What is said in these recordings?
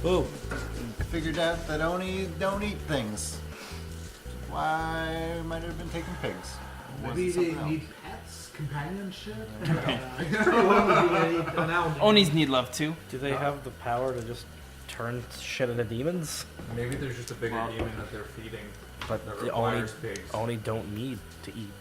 Whoa. Figured out that Oni don't eat things. Why might have been taking pigs? Maybe they need pets, companionship. Onis need love too. Do they have the power to just turn shit into demons? Maybe there's just a bigger demon that they're feeding But that the Oni, requires pigs. Oni don't need to eat.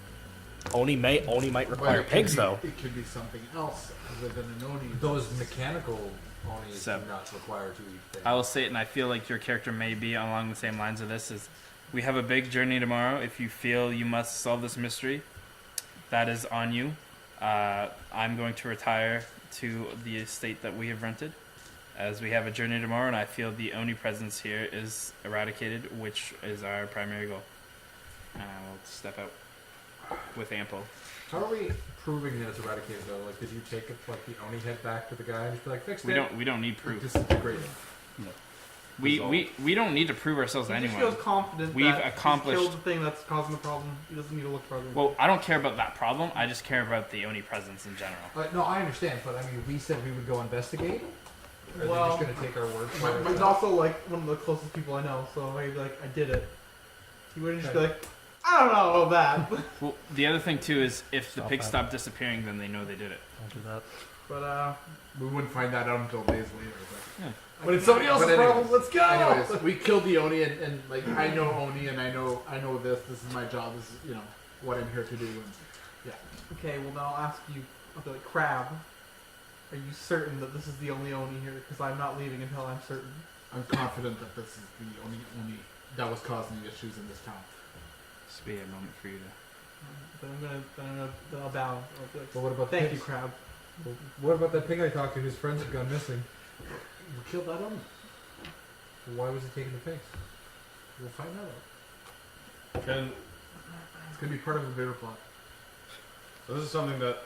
Oni might require pigs though. It could be something else other than an Oni. Those mechanical Onis So- do not require to eat things. I will say it, and I feel like your character may be along the same lines of this. Is we have a big journey tomorrow. If you feel you must solve this mystery, that is on you. I'm going to retire to the estate that we have rented, as we have a journey tomorrow, and I feel the Oni presence here is eradicated, which is our primary goal. And I will step out with ample. How are we proving that it's eradicated though? Like, did you take it, like the Oni head back to the guy and just be like, fix it? We don't need proof. Disintegrate it. We don't need to prove ourselves to He just anyone. feels confident We've that accomplished- he's killed the thing that's causing the problem. He doesn't need to look further. Well, I don't care about that problem. I just care about the Oni presence in general. No, I understand, but I mean, we said we would go investigate. Are they Well, just going to take our word for my, it? he's also like one of the closest people I know, so maybe like I did it. He wouldn't just be like, I don't know about that. Well, the other thing too is if the Stop pigs that. stop disappearing, then they know they did it. Don't do that. But We wouldn't find that out until days later. Yeah. But it's somebody else's But anyways- problem. Let's go. anyways. We killed the Oni, and like I know Oni, and I know this. This is my job. This is what I'm here to do. And okay, well then I'll ask you, I'll be like, Crab, are you certain that this is the only Oni here? Because I'm not leaving until I'm certain. I'm confident that this is the only Oni that was causing the issues in this town. This will be a moment for you to. Then I'll bow. I'll be like, But what about thank pigs? you, Crab. What about that pig I talked to whose friends have gone missing? We killed that Oni. Why was he taking the pigs? We'll find out. Can It's gonna be part of a bigger plot. so this is something that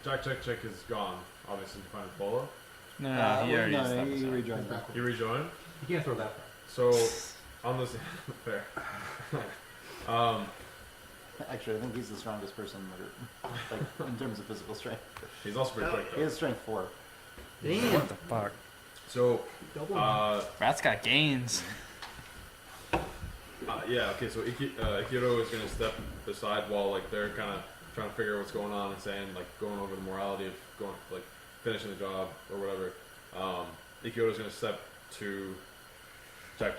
Jack is gone, obviously to find Polo. No, he already no, stopped he us out. rejoined. He rejoined. You can't throw that far. So on this fair. Actually, I think he's the strongest person in the group, like in terms of physical strength. He's also pretty quick He though. has strength 4. Damn. What the fuck? So Double. Rat's got gains. yeah, okay. So Ikiro is gonna step aside while like they're kind of trying to figure out what's going on and saying like going over the morality of going like finishing the job or whatever. Ikiro is gonna step to Jack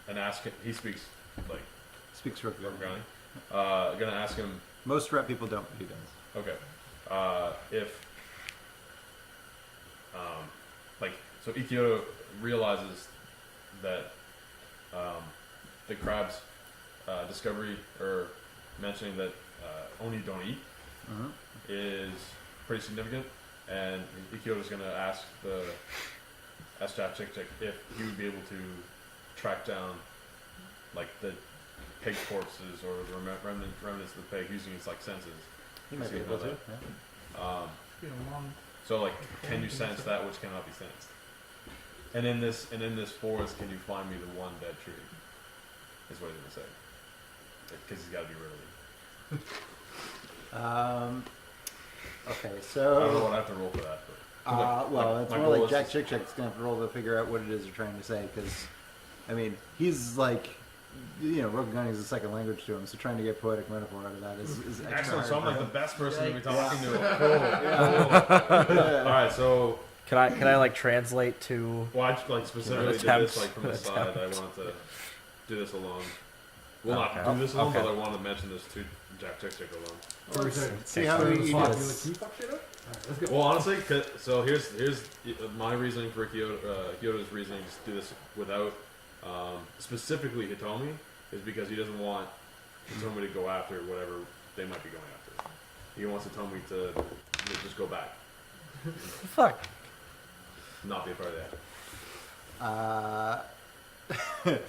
and ask him. He speaks like Speaks Rook. York County. Gonna ask him. Most rep people don't, but he does. Okay. If like so Ikiro realizes that the crab's discovery or mentioning that Oni don't eat is pretty significant, and Ikiro is gonna ask Jack if he would be able to track down like the pig corpses or the remnants of the pig using his like senses. He might So be you able know to. that. Yeah. Been a long. So like, can you sense that which cannot be sensed? And in this forest, can you find me the one dead tree? Is what he's gonna say. Because he's got to be really. Okay, I don't know so what I have to roll for that. But well, my it's goal more like is Jack to- Chick's gonna have to roll to figure out what it is you're trying to say, because I mean he's like, Rokugan is a second language to him, so trying to get poetic metaphor out of that is extra Excellent. So I'm hard like for the best person to be Yeah. talking to. Cool. All right. So Can I like translate to? well, I like specifically did Attempt. this like from the side. I wanted to do this alone. Well, Okay. not do this alone, Okay. but I wanted to mention this to Jack alone. See how he Can you does. fuck shit up? Alright, let's go. Well, honestly, so here's my reasoning for Kyoto's reasoning to do this without specifically Hitomi is because he doesn't want Hitomi to go after whatever they might be going after. He wants Hitomi to just go back, Fuck. not be a part of that.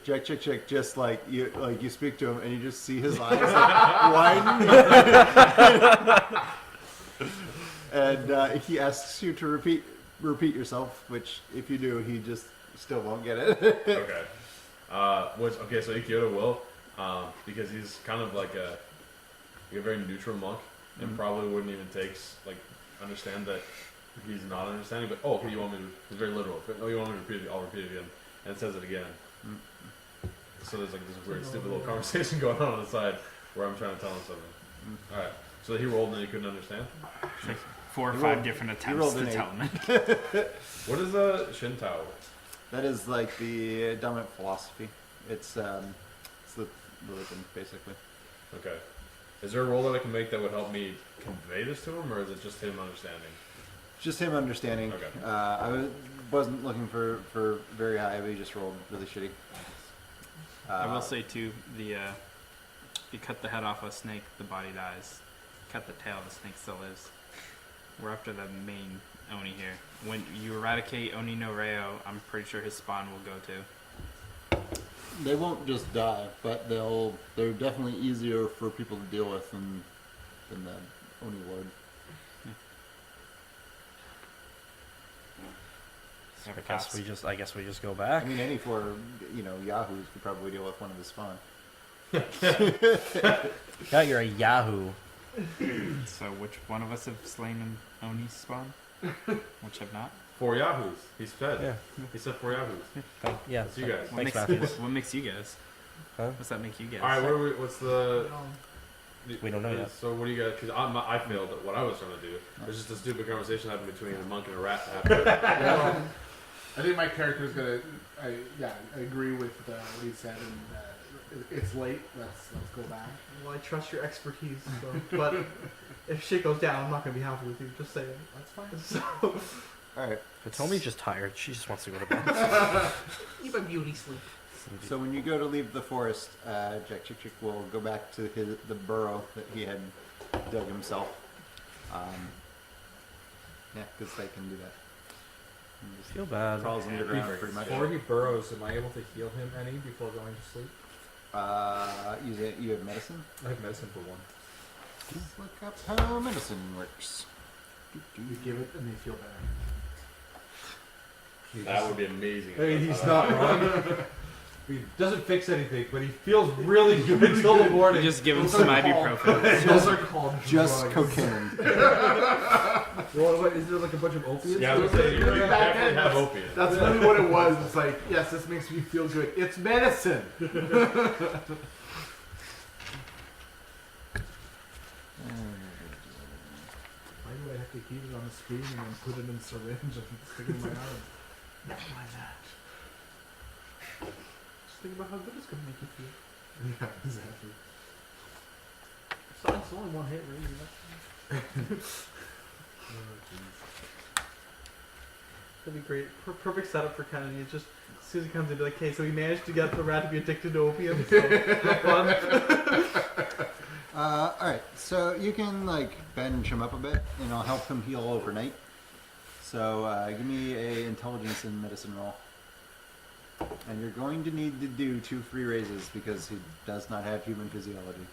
Jack Chick just like you speak to him and you just see his eyes like, widen. And he asks you to repeat yourself, which if you do, he just still won't get it. Okay. So Ikyoto will, because he's kind of like a very neutral monk, and probably wouldn't even understand that he's not understanding. But okay, you want me to? It's very literal. But, you want me to repeat it? I'll repeat it again, and it says it again. So there's like this weird, stupid little conversation going on the side where I'm trying to tell him something. All right. So he rolled and he couldn't understand. Like 4 or You 5 rolled- different you attempts rolled to an tell him. What is a Shintao? That is like the dominant philosophy. It's the religion, basically. Okay. Is there a roll that I can make that would help me convey this to him, or is it just him understanding? Just him understanding. Okay. Wasn't looking for very high, but he just rolled really shitty. I will say too, if you cut the head off a snake, the body dies. Cut the tail, the snake still lives. We're up to the main Oni here. When you eradicate Oni no Reo, I'm pretty sure his spawn will go too. They won't just die, but they're definitely easier for people to deal with than the Oni Lord. I guess we just go I back. mean, any 4 yahoos could probably deal with one of the spawn. Yeah, you're a Yahoo. So which one of us have slain an Oni spawn? Which have not? 4 yahoos. He's fed. Yeah. He said 4 yahoos. Yeah. That's you guys. What Thanks, makes, Matthews. what makes you guys? Huh? What's that make you guys? All right. What are we, what's the? We don't know yet. So what do you guys? Because I failed at what I was trying to do. There's just a stupid conversation happened between a monk and a rat. After. I think my character is gonna. I agree with what he said, and it's late. Let's go back. Well, I trust your expertise, so, but if shit goes down, I'm not gonna be happy with you. Just saying. That's fine. So, All right. Tomi's just tired. She just wants to go to bed. keep a beauty sleep. So when you go to leave the forest, Jack Chick Chick will go back to the burrow that he had dug himself. Yeah, because they can do that. And just Feel bad. crawls underground pretty much. Before he burrows, am I able to heal him any before going to sleep? You have medicine? I have medicine for 1. Let's look up how medicine works. You give it, and they feel better. That would be amazing. I mean, he's not wrong. He doesn't fix anything, but he feels really good until the morning. Just give him some ibuprofen. Those are called Just drugs. cocaine. What, is there like a bunch of opiates? Yeah, I was gonna say, you Back definitely then, have opiates. That's literally what it was. It's like, yes, this makes me feel good. It's medicine. Why do I have to heat it on a spoon and then put it in a syringe and stick it in my arm? Never mind that. Just think about how good it's gonna make you feel. Yeah, exactly. It's only one hit, really. That'd be great. Perfect setup for Kennedy. It's just as soon as he comes in, be like, "Hey, so we managed to get the rat to be addicted to opium. So have fun." Alright, so you can bench him up a bit and I'll help him heal overnight. So give me a intelligence and medicine roll. And you're going to need to do 2 free raises because he does not have human physiology.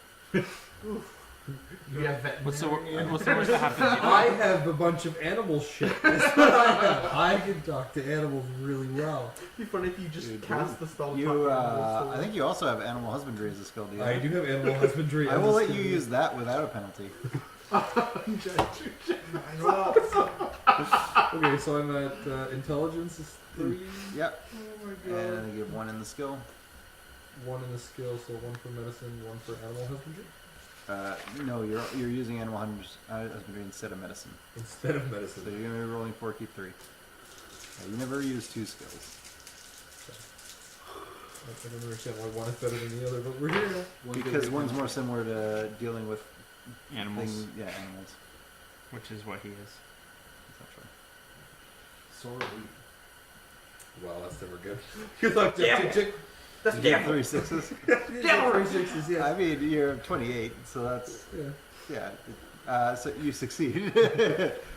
You have that. What's the worst that happens? I have a bunch of animal shit. That's what I have. I can talk to animals really well. It'd be funny if you just You cast do. the spell. to You, talk to animals, so- I think you also have animal husbandry as a skill, do you? I do have animal husbandry. I will let you use that without a penalty. Okay, so I'm at intelligence is 3. Yep. Oh my god. And I give 1 in the skill. 1 in the skill, so 1 for medicine, 1 for animal husbandry. No, you're using animal husbandry instead of medicine. Instead of So medicine. you're going to be rolling 4, keep 3. You never use 2 skills. I don't understand why one is better than the other, but we're here now. Because one's more similar to dealing with Animals, animals. which is what he is. Essentially. So are we. Wow, that's never good. Good luck, Jack. That's You get damn. 3 6s. Yeah, 3 6s, yeah. I mean, you're 28, so that's Yeah. So you succeed.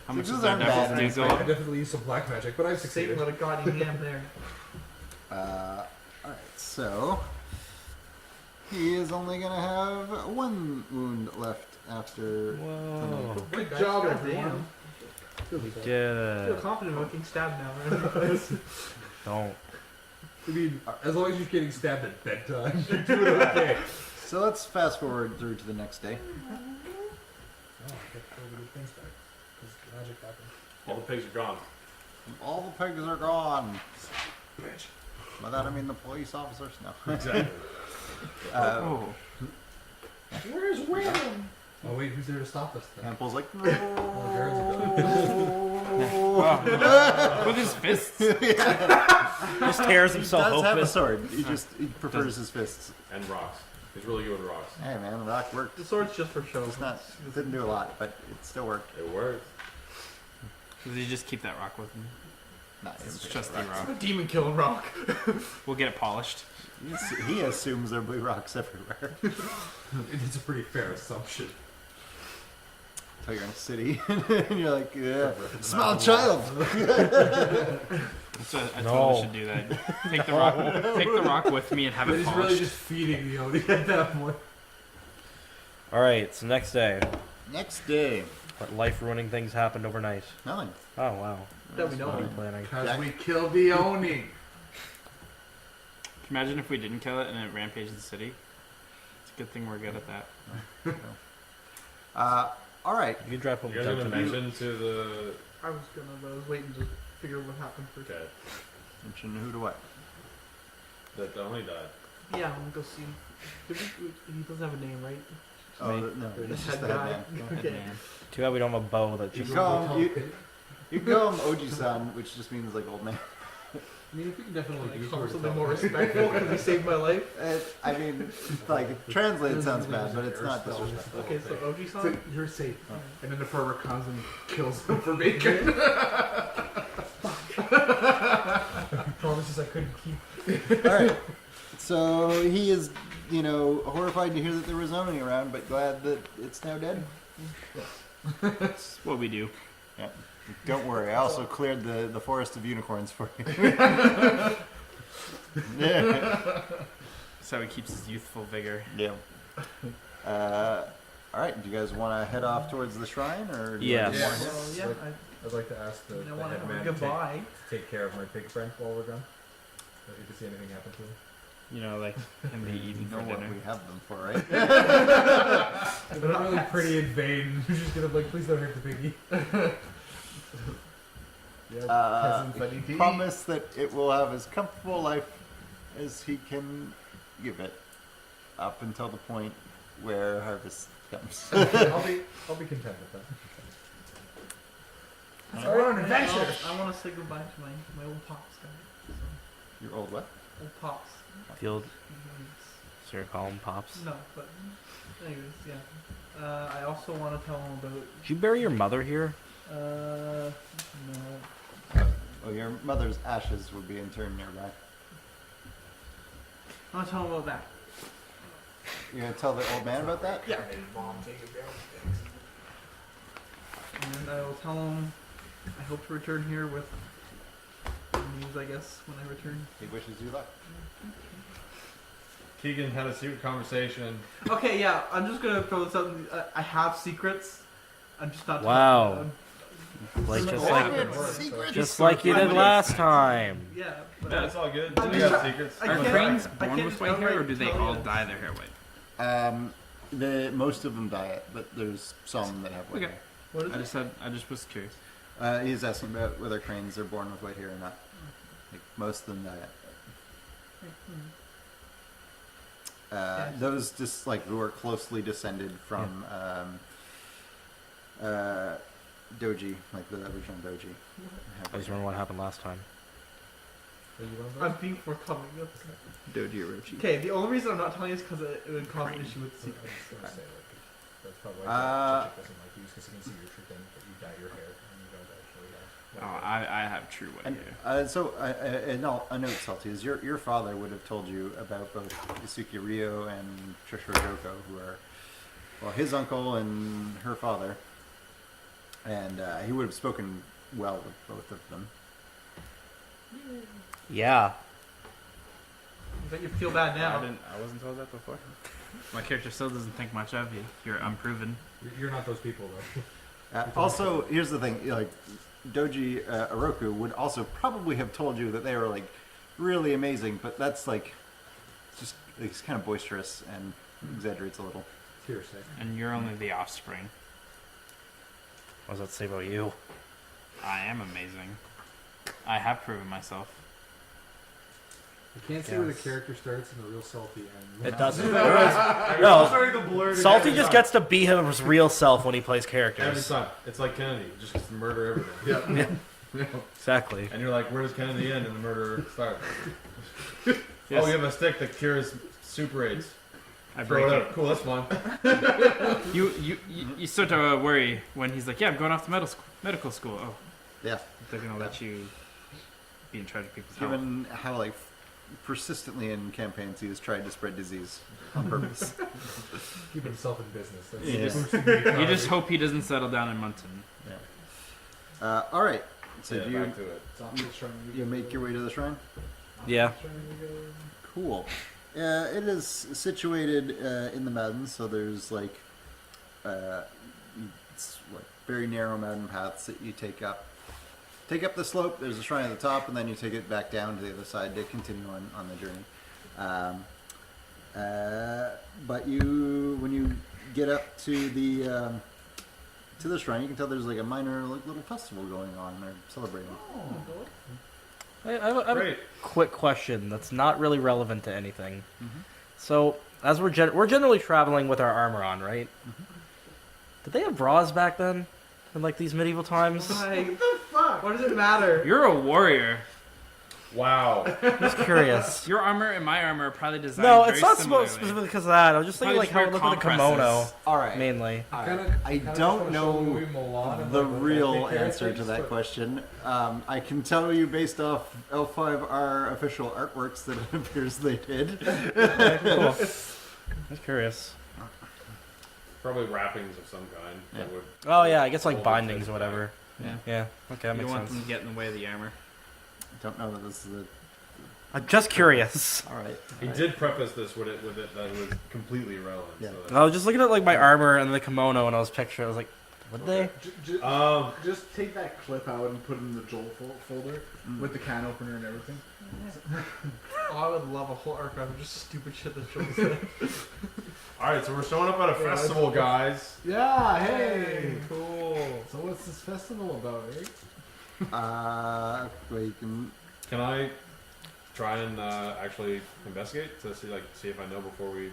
How much Sixes is our aren't bad. devil's due I gold? definitely used some black magic, but I've Satan succeeded. with a gaudy hand there. Alright, so he is only gonna have 1 wound left after. Whoa. Good job, God everyone. damn. We I did feel it. confident about getting stabbed now, right? Don't. I mean, as long as you're getting stabbed at bedtime, you're doing okay. So let's fast forward through to the next day. Oh, I get all the good things back. Because magic happened. All the pigs are gone. All the pigs are gone. By that I mean the police officers. No. Exactly. Oh. Where's William? Oh wait, who's there to stop us then? Temple's like, Oh, the guards are Oh. With his fists. Just tears he himself does have a open. sword. He prefers his fists. And rocks. He's really good with rocks. Hey man, rock worked. The sword's just for show. It's not. It didn't do a lot, but it still worked. It works. Does he just keep that rock with him? Nah, he It's didn't just pick the the rock. A demon killing rock. We'll get it polished. He assumes there'll be rocks everywhere. It's a pretty fair assumption. Until you're in a city and you're like, yeah, small child. So I No. totally should do that. Take the rock with me and have But it he's polished. really just feeding the Oni at that point. All right, it's the next day. Next day, What life-ruining things happened overnight? nothing. Oh wow. That we know. What are you planning? Because Jack- we killed the Oni. Imagine if we didn't kill it and it rampaged the city. It's a good thing we're good at that. All right. You can drop You him guys down gonna tonight. mention to the. I was gonna, but I was waiting to figure out what happened first. Okay. Mention who to what? That the Oni died. Yeah, I'm gonna go see him. He doesn't have a name, right? Oh, Me. no, The it's just head the guy. headman. Okay. Man. Too bad we don't have a bow that You just. can call him Oji-san, which just means like old man. I mean, if we can definitely Like, use call the word something tell- more respectful because he saved my life. I mean, like translated sounds bad, but it's not disrespectful. Okay, so So Oji-san. you're safe. And then the farmer comes and kills him for bacon. Promises I couldn't keep. All right. So he is, horrified to hear that there was Oni around, but glad that it's now dead. That's what we do. Don't worry, I also cleared the forest of unicorns for you. Yeah. That's how he keeps his youthful vigor. Yeah. All right. Do you guys want to head off towards the shrine, or do you Yes. want to- Yeah. Well, yeah, Like, I I'd like to ask the want to have headman a to goodbye. take care of my pig friend while we're gone. If you see anything happen to him. You know, like him be eaten You for know what dinner. we have them for, right? They're not really pretty in vain. You're just gonna be like, please don't hurt the piggy. Yeah, peasants that need to eat. Promise that it will have as comfortable life as he can give it, up until the point where harvest comes. I'll be content with that. We're on an adventure. I want to say goodbye to my old pops, guys. So, Your old what? old pops. Field, Mhm. so you call him pops. No, but anyways, yeah. I also want to tell him about. Did you bury your mother here? No. Well, your mother's ashes would be interred nearby. I want to tell him about that. You gonna tell the old man about that? Yeah. And I will tell him I hope to return here with good news, I guess, when I return. He wishes you luck. Keegan had a secret conversation. Okay, yeah, I'm just gonna throw this out. I have secrets. I'm just not. Wow. telling- Like Secret. Secret. just like you did last time. Yeah. But Yeah, it's all good. I'm We just- got secrets. I Are can't- cranes I born can't with white hair, or do they tell all you. dye their hair white? Most of them die, but there's some that have white Okay. hair. What is it? I just was curious. He's asking about whether cranes are born with white hair or not. Like, most of them die. Those just like who are closely descended from Doji, like the original Doji. I just remember what happened last time. Are you one of I'm those? being forthcoming. Doji Orochi. Okay, the only reason I'm not telling you is because it would cause an issue with the I secret. was gonna say, like, that's probably why Uh, Chick doesn't like you, because he can see your true thing, but you dye your hair and you don't actually have. Oh, I have true white And hair. so, a note, Salty, is your father would have told you about both Isuki Ryo and Trishra Joko, who are, well, his uncle and her father. And he would have spoken well with both of them. Yeah. I bet you feel bad now. I wasn't told that before. My character still doesn't think much of you. You're unproven. You're not those people, though. Also, here's the thing, like, Doji Oroku would also probably have told you that they were, like, really amazing, but that's, like, just, it's kind of boisterous and exaggerates a little. Hearsay. And you're only the offspring. What does that say about you? I am amazing. I have proven myself. You can't see where the character starts and the real salty ends. It doesn't. I'm No. starting to blur Salty together just now. gets to be his real self when he plays every characters. time. It's like Kennedy, just gets to murder everything. Exactly. And you're like, where does Kennedy end and the murderer start? Yes. Oh, you have a stick that cures super AIDS. I Throw break it it. out. Cool, that's fun. You start to worry when he's like, yeah, I'm going off to medical school. Oh, Yeah. they're gonna let you be in charge of people's health. Given how like persistently in campaigns he has tried to spread disease on purpose. Keep himself in business. That's Yeah. boosting the You economy. just hope he doesn't settle down in Munton. All right. So Yeah, do you back to it. It's on the shrine. you make your way to the shrine? Yeah. Cool. It is situated in the mountains, so there's like it's like very narrow mountain paths that you take up. Take up the slope. There's a shrine at the top, and then you take it back down to the other side to continue on the journey. But when you get up to the shrine, you can tell there's like a minor like little festival going on. They're celebrating. I have a Great. quick question that's not really relevant to anything. Mhm. So, as we're generally traveling with our armor on, right? Did they have bras back then, in like these medieval times? Like, what does it matter? You're a warrior. Wow. I'm just curious. Your armor and my armor are probably designed No, very it's not similarly. specifically because of that. I was just thinking Probably like how it just looked wear with the kimono, compresses. All right. mainly. I don't know the real answer to that question. I can tell you based off L5R official artworks that it appears they did. Cool. I'm curious. Probably wrappings of some kind. Yeah. That would Oh yeah, I guess like hold bindings it or whatever. Yeah. Yeah. Okay, that You makes don't want sense. them to get in the way of the armor. Don't know that this is a. I'm just curious. All right. He did preface this with it that was completely irrelevant. Yeah. So I was just looking at like my armor and the kimono, and I was picturing. I was like, would they? Just take that clip out and put it in the Joel folder with the can opener and everything. Oh, I would love a whole archive of just stupid shit that Joel said. all right, so we're showing up at a Yeah, festival, guys. Yeah, hey! Cool. So what's this festival about, Eric? Well, you can. Can I try and actually investigate to see if I know before we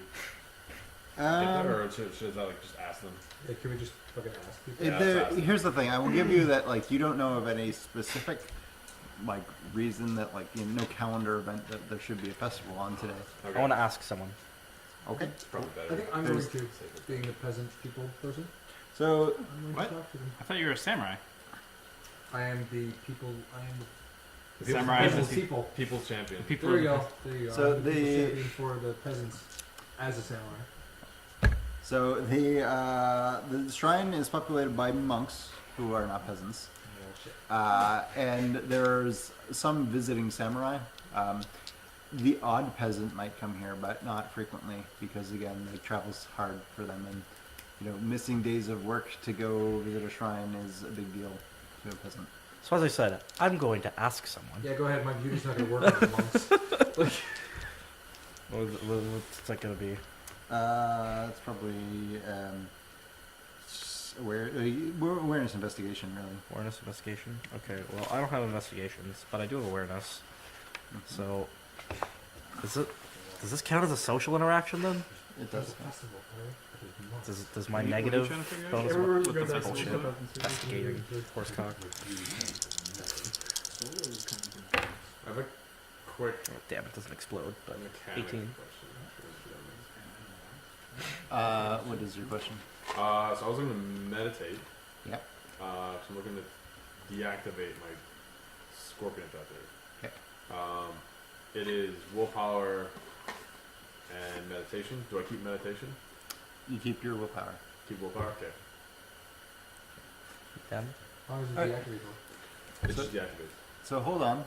get there, or should I like just ask them? Yeah, can we just fucking ask people? Yeah, There, that's awesome. here's the thing. I will give you that like you don't know of any specific like reason that like no calendar event that there should be a festival on today. Okay. I want to ask someone. Okay. It's probably I better. think I'm going to, being the peasant people person, So I'm going What? to talk to them. I thought you were a samurai. I am the people, I am The the Samurai is people's the people. People's champion. People. There you go, there you go. So I'm the people's the- champion for the peasants as a samurai. So the shrine is populated by monks who are not peasants, and there's some visiting samurai. The odd peasant might come here, but not frequently because again, it travels hard for them, and missing days of work to go visit a shrine is a big deal to a peasant. So as I said, I'm going to ask someone. Yeah, go ahead, Mike, you're just not going to work with the monks. What's that gonna be? It's probably awareness investigation, really. Awareness investigation. Okay. Well, I don't have investigations, but I do have awareness. So, does this count as a social interaction then? It There's does. a festival, right? Does my What are you negative trying to figure out? bonus Everyone's with gonna this have bullshit? to look up and see. Investigating horsecock. I have a quick Oh, damn, it doesn't explode. But mechanic 18. question. What is your question? So I was going to meditate. Yep. So I'm looking to deactivate my scorpion attack. Okay. It is willpower and meditation. Do I keep meditation? You keep your willpower. Keep willpower? Okay. Damn. How long is it Alright. deactivated? It's So- just deactivated. So hold on.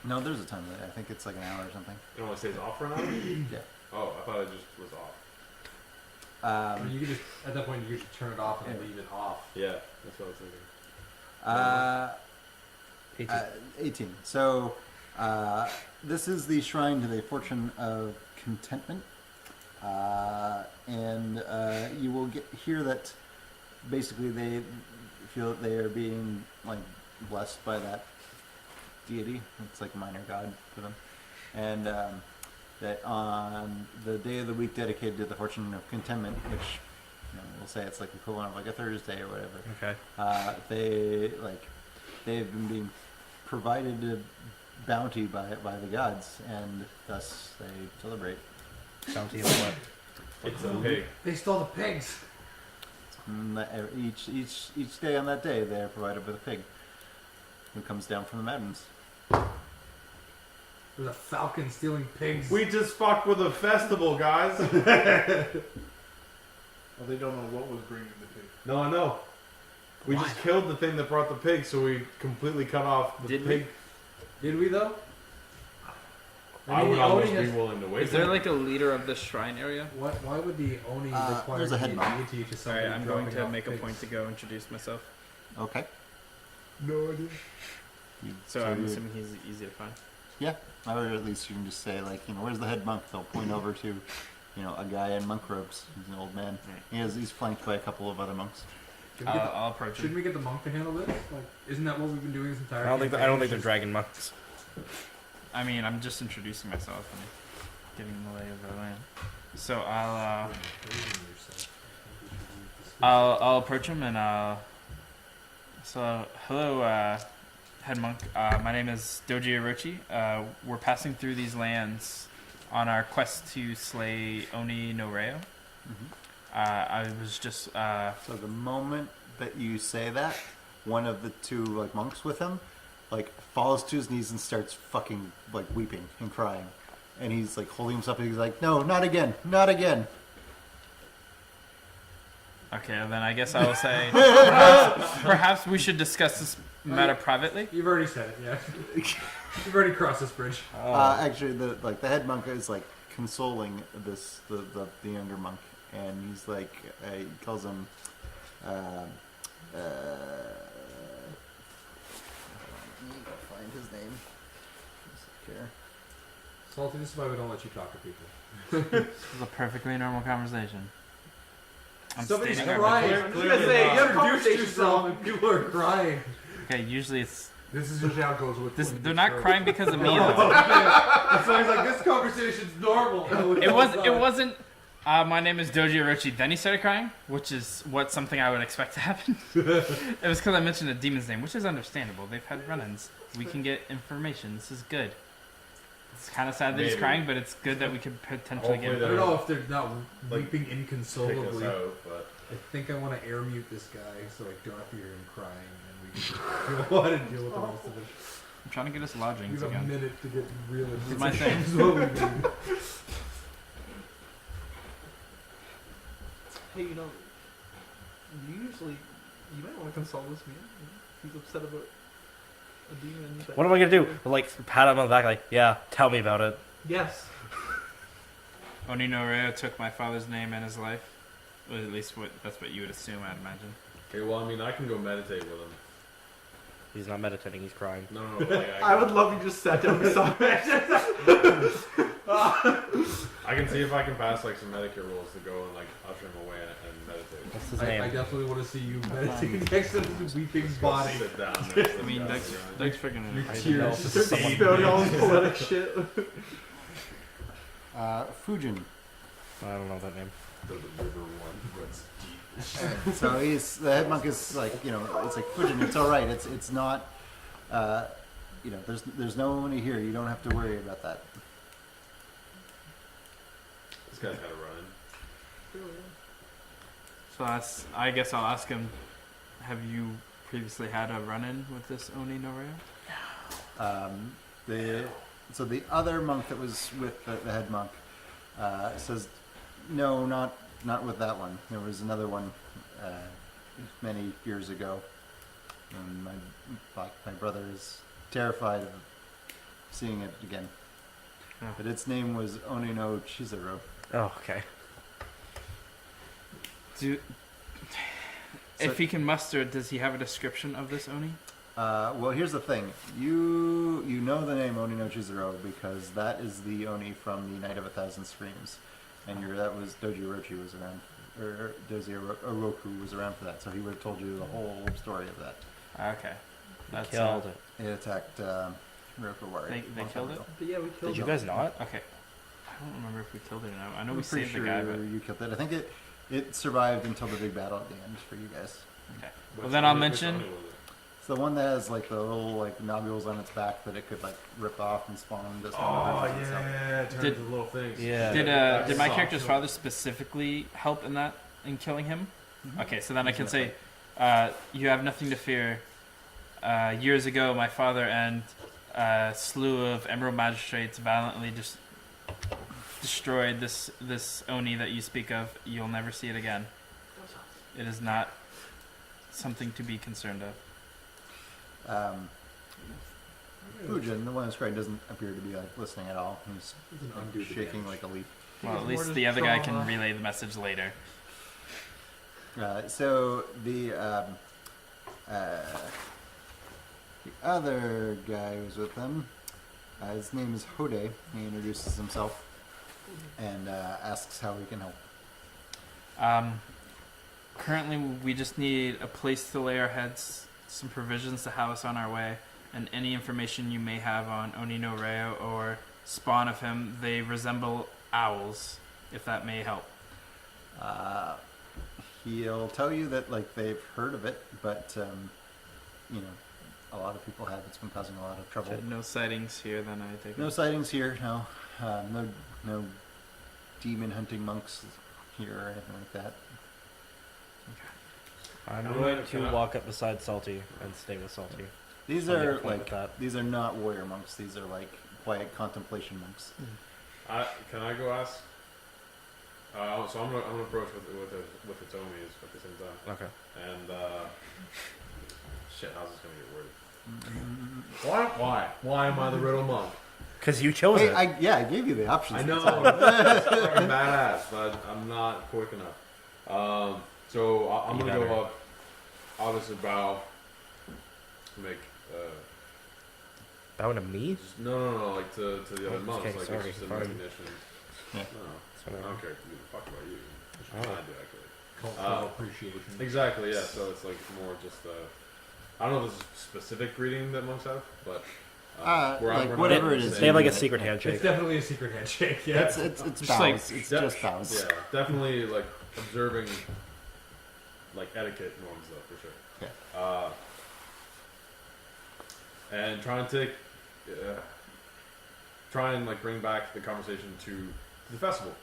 No, there's a time limit. I think it's like an hour or something. It only stays off for an hour? Yeah. Oh, I thought it just was off. I mean, you could just, at that point, you could just turn it off and Yeah. leave it off. Yeah, that's what I was thinking. 18. 18. So this is the shrine to the fortune of contentment. And you will hear that basically feel that they are being like blessed by that deity. It's like a minor god for them, and that on the day of the week dedicated to the fortune of contentment, which we'll say it's like equivalent of like a Thursday or whatever. Okay. They've been being provided a bounty by the gods, and thus they celebrate. Bounty of what? It's a pig. They stole the pigs. Each day on that day, they are provided with a pig who comes down from the mountains. There's a falcon stealing pigs. We just fucked with a festival, guys. Well, they don't know what was bringing the pig. No, I know. We just killed the thing that brought the pig, so we completely cut off the Did pig. Did we though? I mean, would the almost Oni be has- willing to wait. Is there like a leader of the shrine area? Why would the Oni require there's a head the monk. deity to Sorry, somebody I'm going dropping to off make a pigs? point to go introduce myself. Okay. No idea. So I'm assuming he's easy to find. Or at least you can just say like, where's the head monk? They'll point over to, a guy in monk robes. He's an old man. Right. He's flanked by a couple of other monks. Should we get the- I'll approach Shouldn't him. we get the monk to handle this? Like, isn't that what we've been doing this entire? I don't think campaign? they're dragon monks. I mean, I'm just introducing myself and getting the lay of the land. So I'll approach him and so hello, head monk. My name is Doji Orochi. We're passing through these lands on our quest to slay Oni no Reo. I was just So the moment that you say that, one of the two like monks with him, like falls to his knees and starts fucking like weeping and crying, and he's like holding himself. And he's like, "No, not again, not again." okay. Then I guess I will say perhaps we should discuss this matter privately. You've already said it, yeah. You've already crossed this bridge. Actually, the head monk is like consoling the younger monk, and he's like he calls him. Find his name. Care. Salty, this is why we don't let you talk to people. This is a perfectly normal conversation. I'm Somebody's stating our crying. business. I'm Clearly just gonna say, not. you introduced Conversation yourself and people are crying. Okay, usually it's This is usually how it goes with. this. when They're you not start. crying because of me. though. It's always like, this conversation's normal. It was. It wasn't. My name is Doji Orochi. Then he started crying, which is something I would expect to happen. It was because I mentioned a demon's name, which is understandable. They've had run-ins. We can get information. This is good. It's kind of sad that he's Maybe. crying, but it's good that we could potentially Hopefully I get. don't know if they're not Like, weeping Pick us inconsolably. out, but I think I want to air mute this guy so I don't have to hear him crying, and we can go on and deal with the rest of it. I'm trying to get us We lodgings have a again. minute to get real. This is my thing. This is what we do. Hey, you might want to consult this man. He's upset about a demon. that- What am I gonna do? Like pat him on the back, like, yeah, tell me about it. Yes. Oni no Reo took my father's name and his life. Well, at least that's what you would assume, I'd imagine. okay. Well, I mean, I can go meditate with him. He's not meditating. He's crying. No, but, like, I would love if you just sat down beside me. I can see if I can pass like some Medicare rules to go and like usher him away and meditate. What's his I name? definitely want to see you meditate next to this weeping body. Sit down. next to I the mean, guy, Doug's right? freaking. Your I don't tears know. just Starts save spouting me. all this poetic shit. Fujin. I don't know that name. The river one runs deep. So he's the head monk is like it's like Fujin. It's all right. It's not. There's no one here. You don't have to worry about that. This guy's got to run. So I guess I'll ask him. Have you previously had a run-in with this Oni no Reo? The other monk that was with the head monk says, no, not with that one. There was another one many years ago, and my brother is terrified of seeing it again. Oh. But its name was Onino Chizuru. Oh, okay. If he can muster, does he have a description of this Oni? Well, here's the thing. You know the name Oni no Chizuru because that is the Oni from the Night of a Thousand Screams, and that was Doji Orochi was around or Dozie Oroku was around for that, so he would have told you the whole story of that. Okay. That's Killed it. It attacked Ryokowari. They killed it? But yeah, we killed Did you him. guys not? Okay. I don't remember if we killed it or not. I know I'm we pretty saved sure the guy, but you killed it. I think it survived until the big battle at the end for you guys. okay. Which Well, then I'll Oni- which mention. Oni was it? It's the one that has like the little like nodules on its back that it could like rip off and spawn this one. Oh and stuff. yeah, it turns Did- into little things. Yeah. Did my Soft character's kill. father specifically help in killing him? Mhm. Okay, so then I can say, Definitely. you have nothing to fear. Years ago, my father and a slew of Emerald Magistrates valiantly just destroyed this Oni that you speak of. You'll never see it again. It is not something to be concerned of. Fujin, the one who's crying, doesn't appear to be like listening at all. He's Doesn't like, undo the shaking damage. like a leaf. Well, at More least just the other guy trauma. can relay the message later. So the other guy who's with them, his name is Hode. He introduces himself and asks how he can help. Currently, we just need a place to lay our heads, some provisions to have us on our way, and any information you may have on Oni no Reo or spawn of him. They resemble owls, if that may help. He'll tell you that like they've heard of it, but you know, a lot of people have. It's been causing a lot of trouble. No sightings here, then I take No it. sightings here. No, no demon hunting monks here or anything like that. I'm Can I- going can to I- walk up beside Salty and stay with Salty. These I'll get a are point with like that. these are not warrior monks. These are like quiet contemplation monks. Can I go ask? So I'm gonna approach with the Tomies at the same time. Okay. And shit, how's this gonna get worded? Why am I the riddle monk? Because you chose Hey, it. I gave you the options. I know. That's all. I'm badass. But I'm not quick enough. So I'm You gonna go better. up, obviously bow, make Bowing to me? just no, like to the other Oh, monks, okay, like sorry, it's just in pardon. recognition. Yeah. No, Sorry. I don't care. Give a fuck about you. Oh. I do actually. Cultural appreciation. Exactly, yeah. So it's like more just I don't know if there's a specific greeting that monks have, but like, not whatever gonna it is, say- They have like a Yeah. secret It's handshake. definitely a secret handshake. Yeah. It's Just bows. like- it's Def- just bows. Yeah, definitely like observing like etiquette norms though, for sure. Yeah. And try and like bring back the conversation to the festival,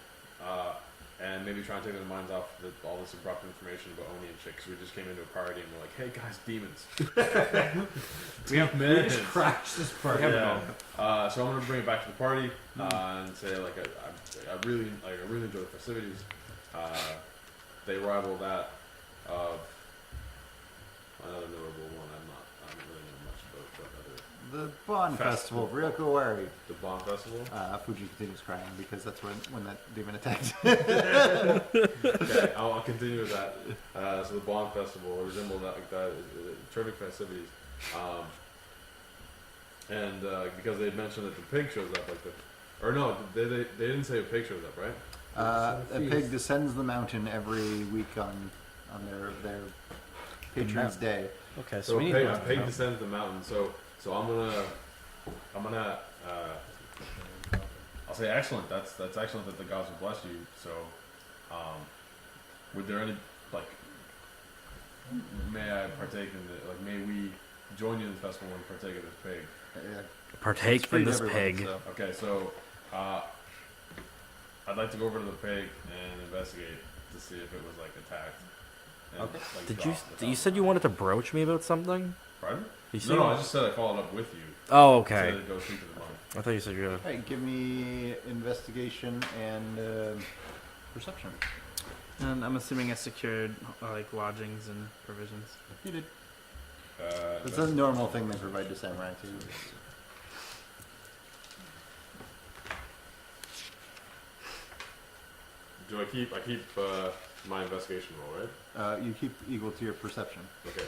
and maybe try and take their minds off all this improper information about Oni and shit. 'Cause we just came into a party and we're like, "Hey guys, demons." We have We just crashed this party. Yeah. So I'm gonna bring it back to the party and say like I really enjoy the festivities. They rival that of another notable one. I don't really know much about, but other The Bond Festival, Ryokowari. the Bomb Festival. Fuji continues crying because that's when that demon attacked. Okay, I'll continue with that. So the Bond Festival resemble that like that. Terrific festivities. And because they had mentioned that the pig shows up, like they didn't say a pig shows up, right? A pig descends the mountain every week on their patron's day. Okay, so So we need pig, to pig descends the mountain. So I'm gonna I'll say excellent. That's excellent that the gods will bless you. So would there any like may I partake in the like may we join you in the festival and partake of this pig? partake It's free in to this everyone, pig. so. Okay, so I'd like to go over to the pig and investigate to see if it was like attacked. And, Okay. like, Did dropped the you said you wanted to broach me about something? Pardon? You No, said no, I just said I followed up with you. Oh, okay. To go speak to the monk. I thought you said you were. Alright, give me investigation and perception. And I'm assuming I secured like lodgings and provisions. You did. Uh, It's a normal thing they provide to samurai too. do I keep my investigation roll, right? You keep equal to your perception. Okay.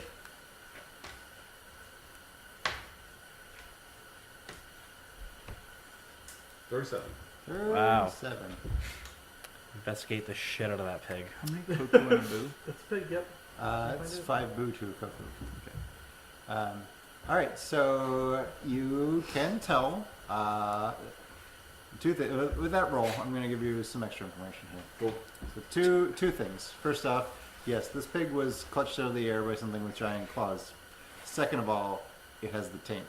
Wow. 37. Investigate the shit out of that pig. How many cuckoo and a boo? That's big. Yep. It's 5 boo, 2 cuckoo. Okay. All right, so you can tell. With that roll, I'm going to give you some extra information here. Cool. So two things. First off, yes, this pig was clutched out of the air by something with giant claws. Second of all, it has the taint.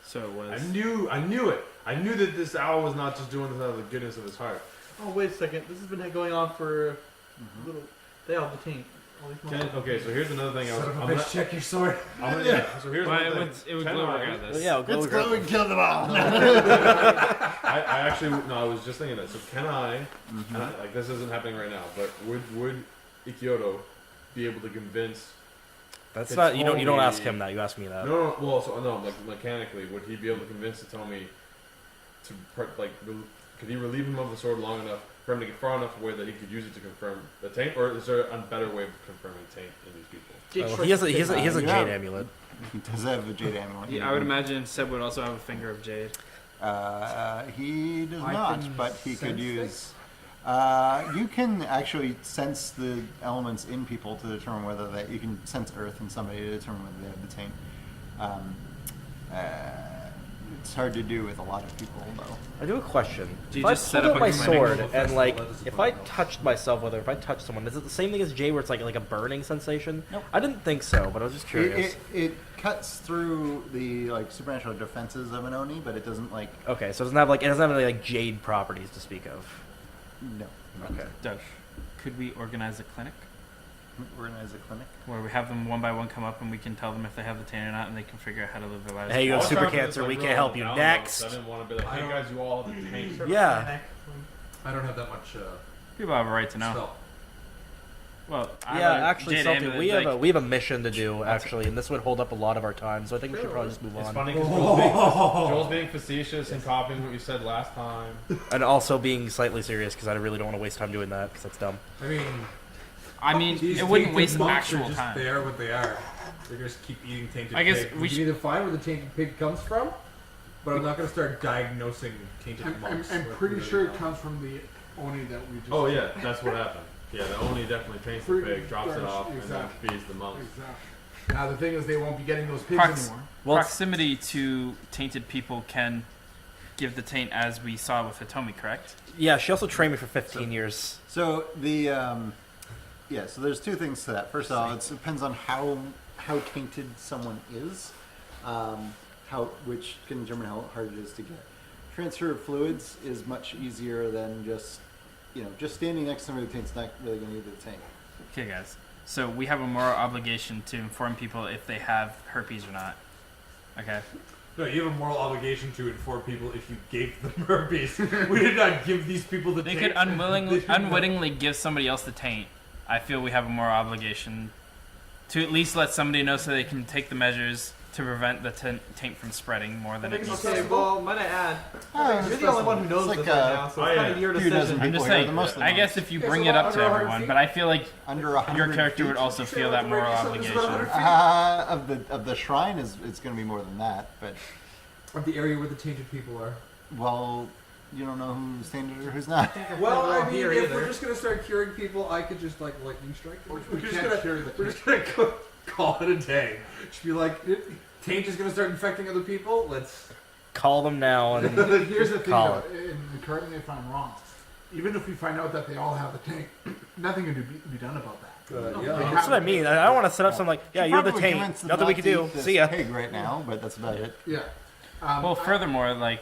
So it was. I knew it. I knew that this owl was not just doing this out of the goodness of his heart. Oh wait a second. This has been going on for a little. They all detained. All these Okay, so here's another thing. Check your sword. So here's Well, another thing. it would Can glow I- regardless. Yeah, It's glowing, kill them all! I actually no, I was just thinking that. So can I? Like this isn't happening right now, but would Ikyoto be able to convince? That's It's not. You don't only- ask him that. You ask me that. No, well, so no, like mechanically, would he be able to convince Hitomi to could he relieve him of the sword long enough for him to get far enough away that he could use it to confirm the taint, or is there a better way of confirming taint in these people? Well, he has a Yeah. jade amulet. He does have a jade amulet. Yeah, I would imagine Seb would also have a finger of jade. He does I not, can but he could sense use. You can actually sense the elements in people to determine whether you can sense earth in somebody to determine whether they have the taint. It's hard to do with a lot of people, though. I do have a question. Do If you I just set pulled up out my a sword festival and like, that is if I fun. touched myself, whether if I touched someone, is it the same thing as Jay, where it's like a burning sensation? Nope. I didn't think so, but I was just curious. It cuts through the supernatural defenses of an Oni, but it doesn't Okay, so it doesn't have any like jade properties to speak of. no. Okay. Doug, could we organize a clinic Organize a clinic. where we have them one by one come up and we can tell them if they have the taint or not, and they can figure out how to live their lives? Hey, you have I was super trying to cancer. just, We like, can't real help you. down Next. low, 'cause I didn't want to be like, hey guys, you all have the taint. Yeah. I don't have that much People have a right to know. spell. Well, I Yeah, would- actually, Jade something Amulet, we have like, we have a mission to do actually, and this would hold up a lot of our time. So I think we should probably just move It's on. funny because Joel's being facetious and copying what you said last time. And also being slightly serious because I really don't want to waste time doing that because that's dumb. I mean, it wouldn't tainted waste monks actual are just, time. They are what they are. They just keep eating tainted I guess pig. we We should- can either find where the tainted pig comes from, but I'm not going to start diagnosing tainted I'm monks. I'm with pretty really sure it dumb. comes from the Oni that we just. Oh yeah, that's what happened. Yeah, the Oni definitely taints the Pretty pig, drops it darn off, and exactly. then feeds the monks. Exactly. Now the thing is, they won't be getting those pigs Prox- anymore. Well, Proximity to tainted people can give the taint, as we saw with Hitomi, correct? yeah, she also trained me for 15 years. So so there's two things to that. First of all, it depends on how tainted someone is, which can determine how hard it is to get. Transfer of fluids is much easier than just standing next to somebody who taint's not really going to give the taint. Okay, guys. So we have a moral obligation to inform people if they have herpes or not. Okay. No, you have a moral obligation to inform people if you gave them herpes. We did not give these people the They taint. could unwittingly give somebody else the taint. I feel we have a moral obligation to at least let somebody know so they can take the measures to prevent the taint from spreading more than it needs Okay, to. well, might I add, Oh, you're the only one who knows it's this like, right now, so it's kind of your few dozen decision. I'm people just here, saying, the most of I them. guess if you Okay, bring so it up to under 100 everyone, feet? but I feel like Under 100 your character would feet. also feel that moral obligation. Of the shrine it's going to be more than that, but Of the area where the tainted people are. well, you don't know who's tainted or who's not. Well, We're all I mean, here if either. we're just gonna start curing people, I could just like lightning strike them. We can't cure the We're just gonna call it a day. Just be like, taint is gonna start infecting other people. Let's. Call them now and Here's the thing, Call though, and correct me if I'm wrong. Even if we find out that they all have the tank, nothing can be done about that. yeah. that's what I mean. I don't want to set up something like, yeah, you have the Probably taint. convince them Nothing we not can to do. eat this See ya. Pig right now, but that's about it. Yeah. Well, furthermore, like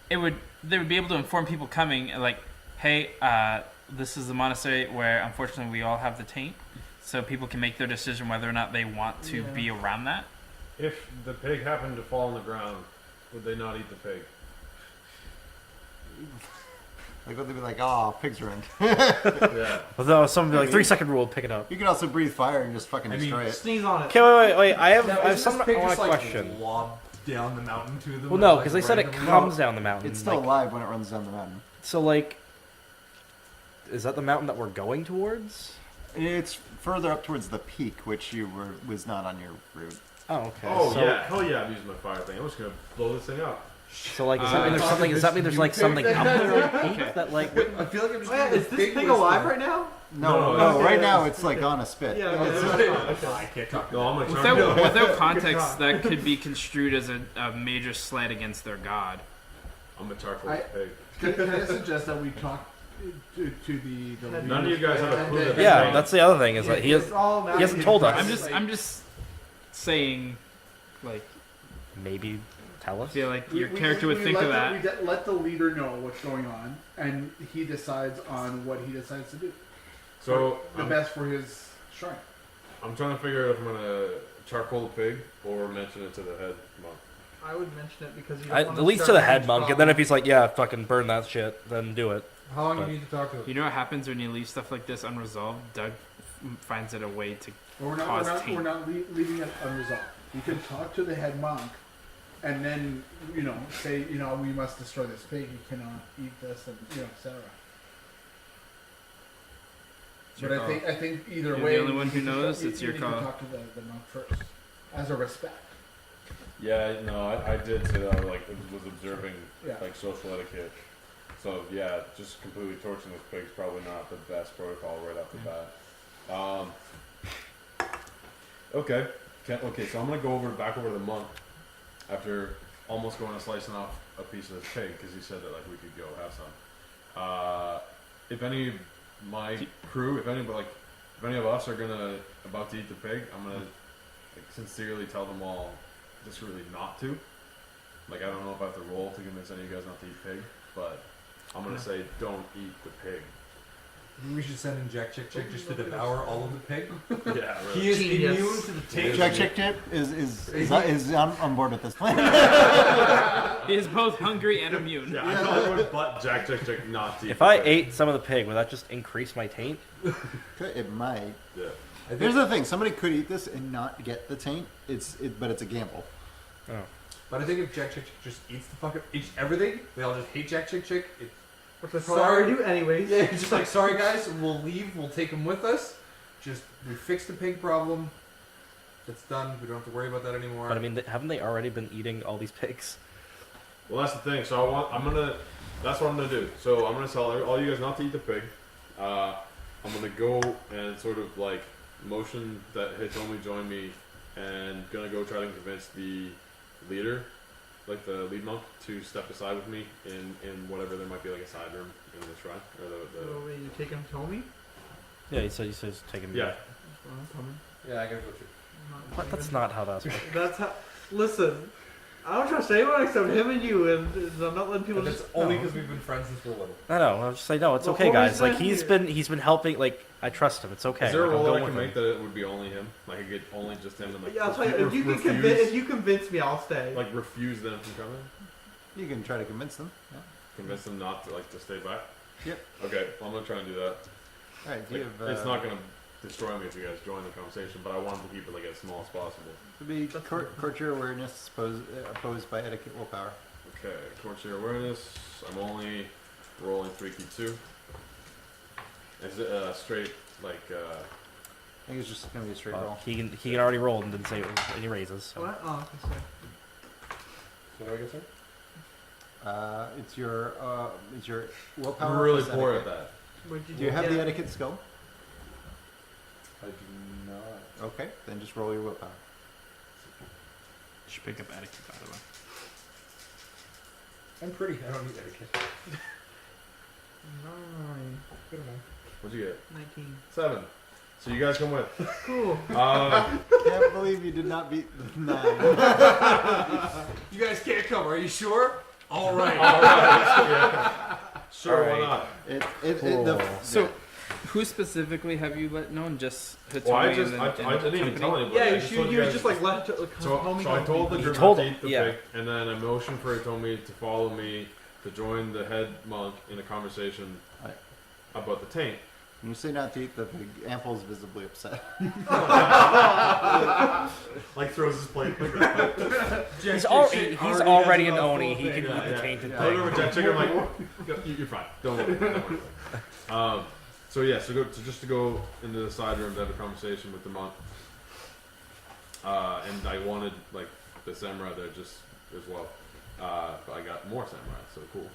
they would be able to inform people coming, like, hey, this is the monastery where unfortunately we all have the taint, so people can make their decision whether or not they want to be around that. If the pig happened to fall on the ground, would they not eat the pig? Like, would they be like, oh, pigs are in. Yeah. Although some be like 3-second rule, pick it up. You could also breathe fire and just fucking I mean, destroy it. Sneeze on it. Okay, wait. I have some. I want a like question. lob down the mountain to them. Well, no, like, because they said it randomly? comes down the mountain. It's still like, alive when it runs down the mountain. so like, is that the mountain that we're going towards? It's further up towards the peak, which was not on your route. Oh, okay. Oh so, yeah, hell yeah! I'm using my fire thing. I'm just gonna blow this thing up. So like, does that mean there's something? Does that mean there's like something up there Okay. that like? I feel like I'm just Oh, yeah, getting is this big thing whiskey. alive right now? No, No, right now it's like on a spit. Yeah. I can't talk. No, I'm gonna Without, charge without context, God. that could be construed as a major slight against their god. I'm a charcoal I- pig. Can I suggest that we talk to the None of you guys have a clue that Yeah, that's the other thing is that he It's has, all he hasn't told us. I'm just saying, like, maybe tell I us. feel like your character would think of that. We let the leader know what's going on, and he decides on what he decides to do. So The best for his shrine. I'm trying to figure out if I'm gonna charcoal the pig or mention it to the head monk. I would mention it because you At least to the head monk, and then if he's like, yeah, fucking burn that shit, then do it. How long But- do you need to talk to them? You know what happens when you leave stuff like this unresolved? Doug finds it a way to. But we're not, Cause we're not, taint. we're not leaving it unresolved. You can talk to the head monk, and then say we must destroy this pig. You cannot eat this, and etc. But I think either You're way, the only one who you need to knows, talk- it's you your need call. to talk to the monk first, as a respect. Yeah, no, I did say that I was observing Yeah. like social etiquette. So yeah, just completely torching this pig's probably not the best protocol right off the bat. Okay. Okay, so I'm gonna go back over to the monk after almost going and slicing off a piece of this pig because he said that like we could go have some. If any of my crew, if any of us are about to eat the pig, I'm gonna sincerely tell them all just really not to. Like I don't know if I have to roll to convince any of you guys not to eat pig, but I'm gonna say don't eat the pig. We should send in Jack Chick Chick just to devour all of the pig. Yeah, really. He is Genius. immune to the taste. Jack Chick Chip is on board with this plan. He is both hungry and immune. Yeah, I tell everyone but Jack not to eat If the I pig. ate some of the pig, would that just increase my taint? It might. Yeah. I think, Here's the thing: somebody could eat this and not get the taint. But it's a gamble. Oh. but I think if Jack Chick Chick just eats everything, they all just hate Jack Chick Chick. Which I probably Sorry. already do anyways. Yeah, just like, sorry guys, we'll leave, we'll take him with us. Just, we fixed the pig problem. It's done, we don't have to worry about that anymore. But I mean, haven't they already been eating all these pigs? Well, that's the thing. So that's what I'm gonna do. So I'm gonna tell all you guys not to eat the pig. I'm gonna go and sort of like motion that Hitomi join me, and gonna go try to convince the leader, like the lead monk, to step aside with me in whatever there might be like a side room in the shrine or So you take him to me? Yeah, he says taking me. yeah. I'm coming. yeah, I gotta go too. I'm not What? That's taking not how that's works. him. That's how. Listen, I don't trust anyone except him and you, and I'm not letting people But just. that's only no. because we've been friends since we're little. I know. I'll just say no. It's Well, okay, Corey's guys. Like not he's been helping. Like I trust him. It's okay. Is there a Like, I'm role that going I can with make him. that it would be only him? Like I could only just him and like Yeah, I'll tell you. If you can refuse, convince, if you convince me, I'll stay. like refuse them from coming, You can try to convince them. Yeah. convince them not to stay back. Yep. Okay, well, I'm gonna try and do that. All right. Do Like, you have, it's not gonna destroy me if you guys join the conversation, but I want to keep it like as small as possible. to be courtier awareness opposed by etiquette willpower. Okay, courtier awareness. I'm only rolling 3Q2. Is it straight like? I think it's just gonna be a straight roll. He can already roll and didn't say it was any raises. So. What? Oh, okay, sorry. So I guess It's your willpower. I'm really plus poor at etiquette. that. What'd you Do you have the get? etiquette skill? I do not. Okay, then just roll your willpower. Should pick up etiquette, by the way. I'm pretty, I don't need etiquette. 9, Good enough. What'd you get? 19. 7. So you guys come with. Cool. Can't believe you did not beat the 9. You guys can't come, are you sure? Alright. Yeah. Sure, Alright. why not? Cool. So, who specifically have you let known? Just Hitomi Well, I and just the- I and the didn't even company? tell anybody. Yeah, I you just told you was guys- just like let So homie I told the He group told not to him, eat the yeah. pig, and then I motioned for Hitomi to follow me to join the head monk in a conversation Right. about the taint. When you say not to eat the pig, Ample's visibly upset. Like throws his plate. He's already an oni. He can eat the tainted I look over pig. Jack Chicken, I'm like, you're fine. Don't worry. Don't worry. So yeah, just to go into the side room to have a conversation with the monk. and I wanted like the samurai there just as well. But I got more samurai, so cool.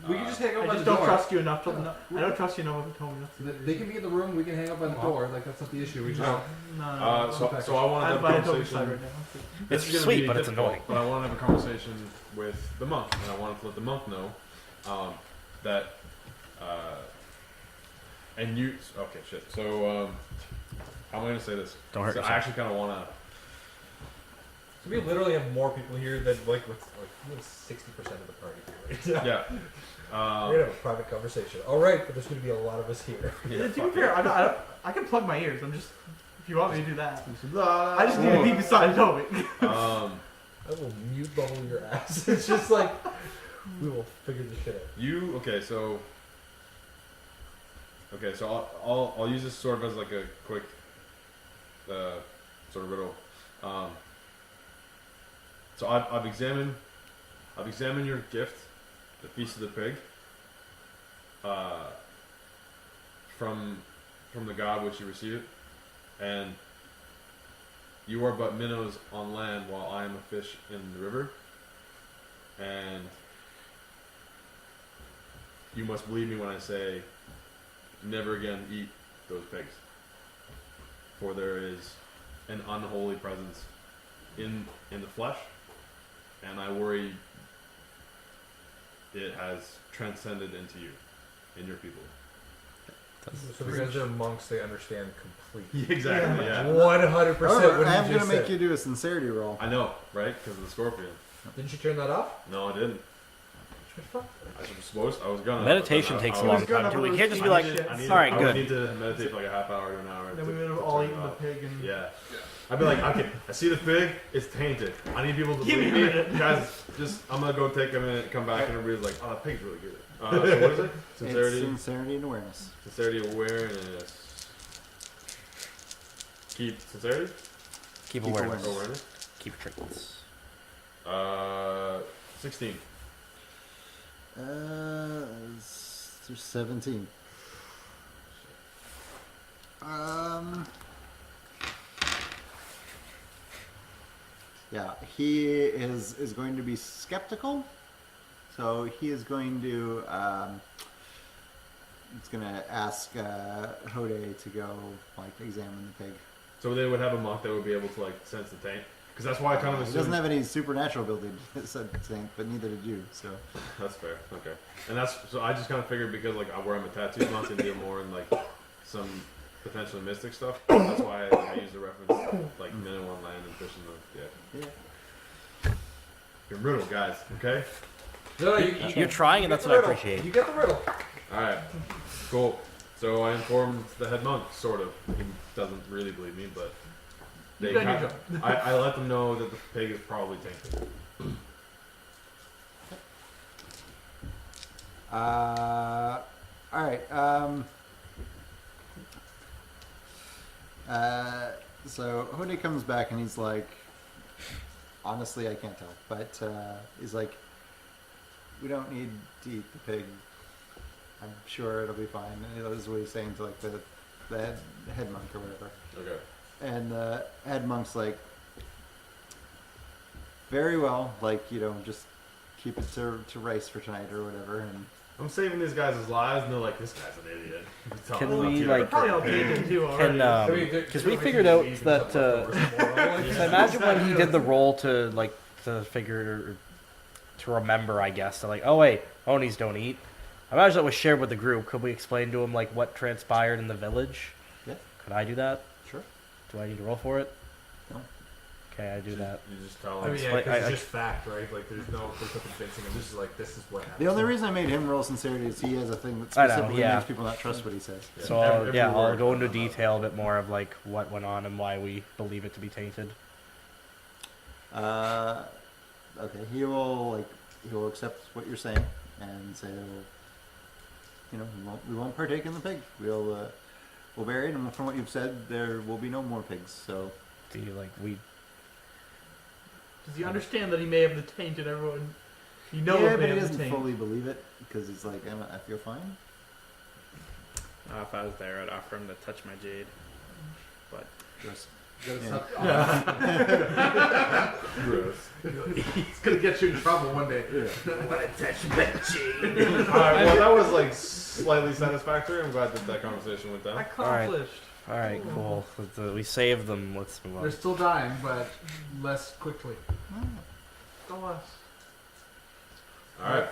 We can just hang out I by just the don't door. trust you enough to. I don't trust you enough to tell me not to. They can be in the room. We can hang out by the door. Like that's not the issue. We just. No. No. So I want to have a I don't decide conversation. right now. This It's is gonna sweet, be but it's difficult, annoying. But I want to have a conversation with the monk, and I wanted to let the monk know that. And you. Okay, shit. So how am I gonna say this? Don't hurt So I yourself. actually kind of want to. So we literally have more people here than like 60% of the party here right now. Yeah. We're gonna have a private conversation. All right, but there's gonna be a lot of us here. Yeah, To be fuck fair, it. I can plug my ears. I'm just. If you want me to do that, I I just need to be beside Toby. Um, I will mute bubble your ass. It's just like we will figure this shit out. you okay? So I'll use this sort of as like a quick sort of riddle. So I've examined your gift, the Feast of the Pig, from the god which you received, and you are but minnows on land while I am a fish in the river, and you must believe me when I say, never again eat those pigs, for there is an unholy presence in the flesh, and I worry it has transcended into you and your people. So because they're monks, they understand completely. Exactly. Yeah. 100%. However, What I am you going to just make said. you do a sincerity roll. I know, right? Because of the scorpion. Didn't you turn that off? No, I didn't. I was supposed. I was gonna. Meditation but then takes I a was long gonna time too. We lose can't just I be like, need- I need, all right, I would good. need to meditate for like a half hour to an hour. Then to- we would have to all turn it eaten the off. pig and. Yeah. I'd be like, okay, I see the pig, it's tainted. I need people to Give me believe a minute. Guys, just, I'm gonna go take a minute, come back, and everybody's like, oh, that pig's really good. So what is it? It's Sincerity, sincerity and awareness. sincerity, awareness. Keep sincerity? Keep Keep awareness. awareness. Keep trinkets. 16. There's 17. Yeah, he is going to be skeptical. So he is going to it's going to ask Hode to go like examine the pig. So they would have a monk that would be able to like sense the taint? Because that's why I kind of He assumed. doesn't have any supernatural ability to sense the taint, but neither did you. So That's fair. Okay. And that's so I just kind of figured because like where I'm a tattoo monk to deal more in like some potentially mystic stuff. That's why I use the reference like minnow on land and fish in the yeah. You're brutal guys. Okay. No, You're trying, and that's what I appreciate. You get the riddle. All right. Cool. So I informed the head monk, sort of. He doesn't really believe me, but they You've done kind your of, I let them know that the pig is probably tainted. All right. So Hode comes back and he's like, honestly, I can't tell, but he's like, we don't need to eat the pig. I'm sure it'll be fine. And this is what he's saying to like the head monk or whatever. Okay. And the head monk's like, very well, like, you know, just keep it to rice for tonight or whatever. And I'm saving these guys' lives, and they're like, this guy's an idiot. Can Tell them we, to like, Probably all tainted too already. Because we figured out that. I imagine when he did the roll to figure to remember, I guess, to like, oh wait, Onis don't eat. I imagine that was shared with the group. Could we explain to him like what transpired in the village? Yeah. Could I do that? sure. Do I need to roll for it? No. Okay, I do that. You just tell I them. mean, yeah, Like, because I- it's just fact, right? Like, there's no convincing him. This is like, this is what happened. The only reason I made him roll sincerity is he has a thing that I know, specifically yeah. makes people not trust what he says. So Every I'll word go into on that. detail a bit more of like what went on and why we believe it to be tainted. Okay, he will accept what you're saying and say, well, you know, we won't partake in the pig. We'll bury it, and from what you've said, there will be no more pigs. So Do you like we? Does he understand that he may have the tainted everyone? You know, yeah, it but may he have the doesn't taint. fully believe it because he's like, I feel fine. If I was there, I'd offer him to touch my jade. But Just Gross. He's gonna get you in trouble one day. Alright, well, that was like slightly satisfactory. I'm glad that that conversation went down. Accomplished. All right, cool. We saved them. Let's move They're on. still dying, but less quickly. Still us. Alright,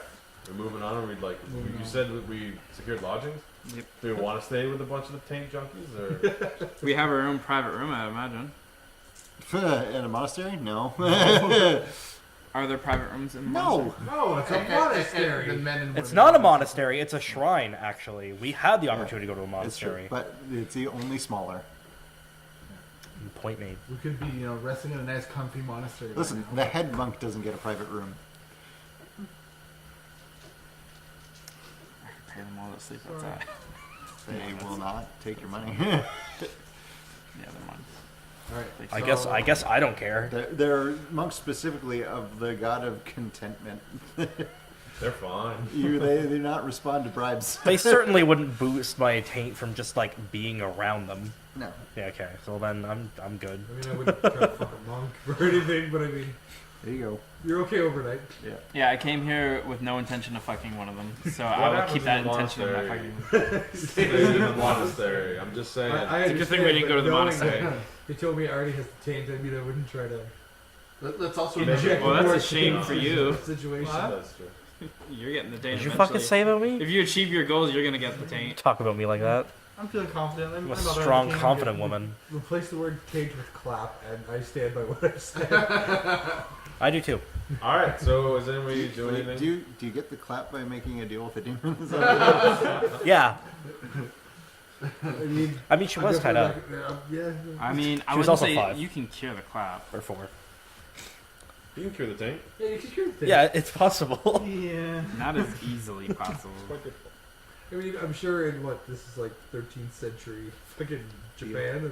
we're moving on. We'd like. You said that we secured lodgings? Yep. Do we want to stay with a bunch of the taint junkies? Or We have our own private room, I imagine. In a monastery? No. Are there private rooms in the No. No, it's a monastery. The men and It's women. not a monastery. It's a shrine. Actually, we had the opportunity to go to a It's true, monastery. but it's the only smaller. Point made. We could be, resting in a nice, comfy monastery. right Listen, now. the head monk doesn't get a private room. Pay them all to sleep Sorry. outside. They will not take your money. Yeah, they're mine. All right. I guess I don't care. They're monks specifically of the god of contentment. they're fine. They do not respond to bribes. They certainly wouldn't boost my taint from just like being around them. No. Yeah. Okay. So then I'm good. I mean, I wouldn't try to fuck a monk or anything, but I mean, There you go. you're okay overnight. Yeah, I came here with no intention of fucking one of them, so I will happens keep that in the intention of not monastery? fucking. Stay in the monastery. I'm just saying. It's a good thing we didn't go to the monastery. He told me I already has the taint. I mean, I wouldn't try to Let's also inject Well, that's more a shame taint for into you. the situation. What? That's true. You're getting the taint. Did you eventually. fucking say about me? If you achieve your goals, you're gonna get the taint. Talk about me like that. I'm feeling confident. I'm a I'm not strong, advocating confident it. woman. Replace the word cage with clap, and I stand by what I said. I do too. All right. So is anybody doing Wait, anything? do you get the clap by making a deal with the demon? Yeah. I mean, She was tied up. Yeah. I mean, I She was wouldn't also say 5. you can cure the clap. Or 4. You can cure the taint. Yeah, you can cure the taint. Yeah, it's possible. Yeah. Not as easily possible. I mean, I'm sure in this is like 13th century fucking Japan.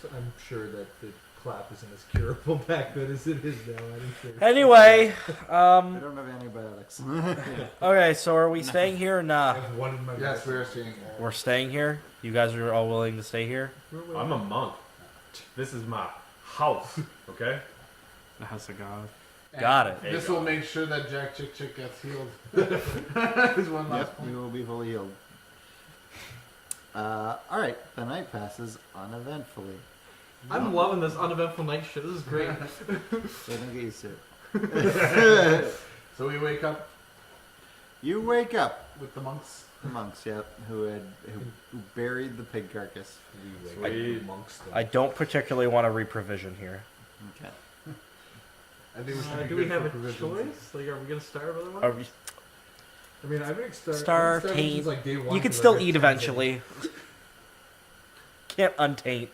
I'm sure that the clap isn't as curable back then as it is now. I'm sure. Anyway, I don't have antibiotics. okay, so are we staying here or I nah? have one in my Yes, mouth. we are seeing. We're staying here? You guys are all willing to stay here? I'm a monk. This is my house. Okay. The house of God. Got it. This will make sure that Jack Chick Chick gets healed. There's one last Yep, we will be fully healed. Alright, the night passes uneventfully. I'm loving this uneventful night shit. This is great. So don't get used to it. So we wake up You wake up, with the monks. the monks, yep, who buried the pig carcass. Sweet. Amongst them. I don't particularly want to reprovision here. Okay. I think we should be Do we good have for a provisions. choice? Like, are we gonna starve otherwise? Are we, I mean, I've been Starve, taint. like day one. you can 'cause still I got eat tainted. eventually. Can't untaint.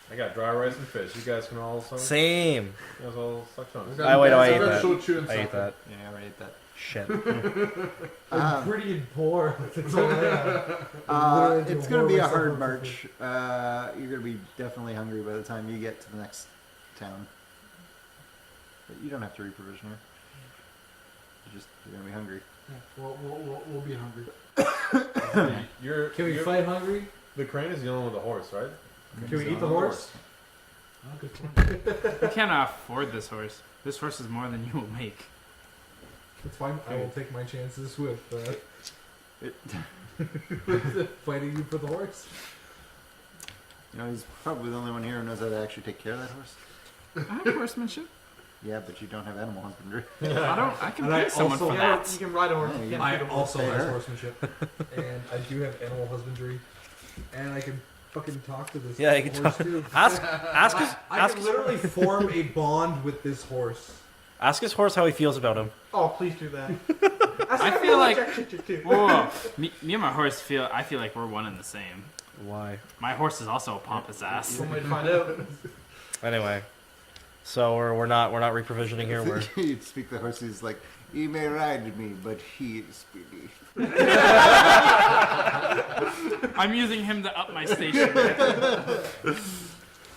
I got dry rice and fish. You guys can all suck. Same. You guys all suck chunks. I wait, no, I ate got that. shochu and I ate something. that. Yeah, I already ate that. Shit. I'm pretty and poor. That's all I have. Literally It's going to be a myself hard up march. You're going to be definitely hungry by the time you get to the next town. But you don't have to reprovision here. You're going to be hungry. Yeah, we'll be hungry. You're, Can we you're- fight hungry? The crane is the only one with the horse, right? Can we eat the horse? Oh, good point. You cannot afford this horse. This horse is more than you will make. It's fine. I will take my chances with It, fighting you for the horse. he's probably the only one here who knows how to actually take care of that horse. I have horsemanship. Yeah, but you don't have animal husbandry. I can And pay I someone also- for Yeah, that. you can ride a horse. Yeah, You you can't I feed a horse. also Hey, have her. horsemanship, and I do have animal husbandry, and I can fucking talk to this. Yeah, you can horse talk- too. Ask his, I ask can his, literally form a bond with this horse. ask his horse how he feels about him. Oh, please do that. I feel like- Too. Whoa, me and my horse I feel like we're one and the same. Why? My horse is also a pompous ass. We might find out. Anyway, so we're not reprovisioning here. We're You'd speak the horse, he's like, he may ride me, but he is speedy. I'm using him to up my station.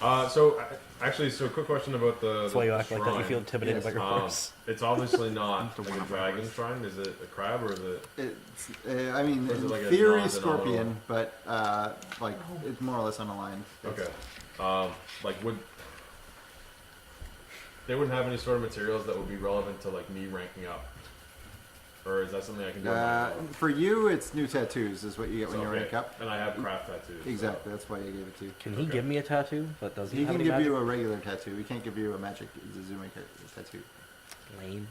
So Actually, so quick question about the. That's why you act like that. You shrine. feel intimidated by your horse. It's obviously not like a dragon shrine. Is it a crab or is it? It's, I mean, Or is it in like a theory, non-denominal? scorpion, but like it's more or less unaligned. Okay. Like would they wouldn't have any sort of materials that would be relevant to like me ranking up, or is that something I can do? On my own? For you, it's new tattoos is what you get when So, you okay. rank up. And I have craft tattoos. Exactly, that's why you gave it to you. Can he Okay. give me a tattoo? But does he He have can any give magic? you a regular tattoo. He can't give you a magic Zuzumi tattoo. Lame.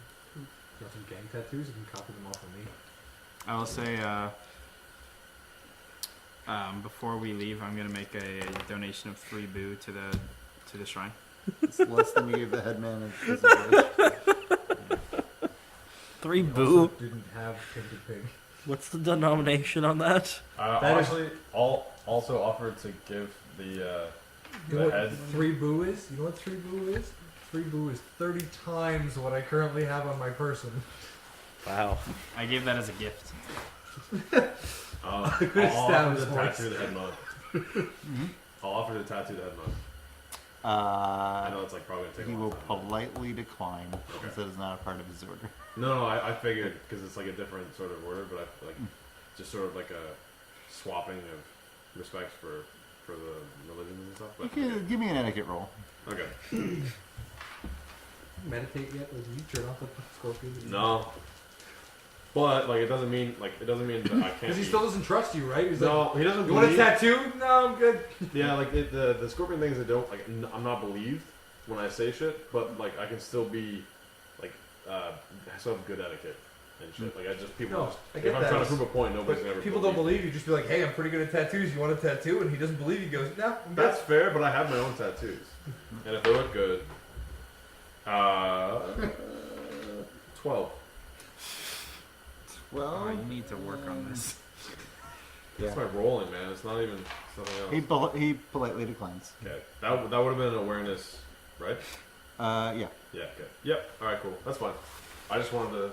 Got some gang tattoos. You can copy them off of me. I will say, before we leave, I'm gonna make a donation of 3 boo to the shrine. It's less than you gave the headman of Disney. 3 Also boo. didn't have Tinted Pig. What's the denomination on that? That is- Honestly, also offered to give the You know the what head. 3 boo is? You know what 3 boo is? 3 boo is 30 times what I currently have on my person. Wow. I gave that as a gift. I'll could've offer stabbed to his voice. tattoo the head mod. I'll offer to tattoo the head mod. I Uh, know it's like probably gonna take he a will long time. politely decline Okay. because that is not a part of his order. No, I figured because it's like a different sort of order, but I like just sort of like a swapping of respect for the religions and stuff. You But can give me an etiquette roll. okay, Meditate yet? Like, you turn off the scorpion? no, but like it doesn't mean that I can't. Because he be- still doesn't trust you, right? He's No, he doesn't. like, you want a believe- tattoo? No, I'm good. Yeah, like the scorpion things that don't like I'm not believed when I say shit, but like I can still be like I still have good etiquette and shit. Like I just people No, just I if get I'm that. trying to prove a point, nobody's But gonna people don't believe you. Just be like, hey, I'm pretty good at tattoos. You want a tattoo? And he doesn't believe you. He goes, no, I'm good. That's fair, but I have my own tattoos, and if they look good, 12. Well, Oh, you need to work on this. That's my rolling, man. It's not even something else. he politely declines. Okay, that would have been an awareness, right? Yeah. Yeah. Okay. Yep. All right. Cool. That's fine. I just wanted to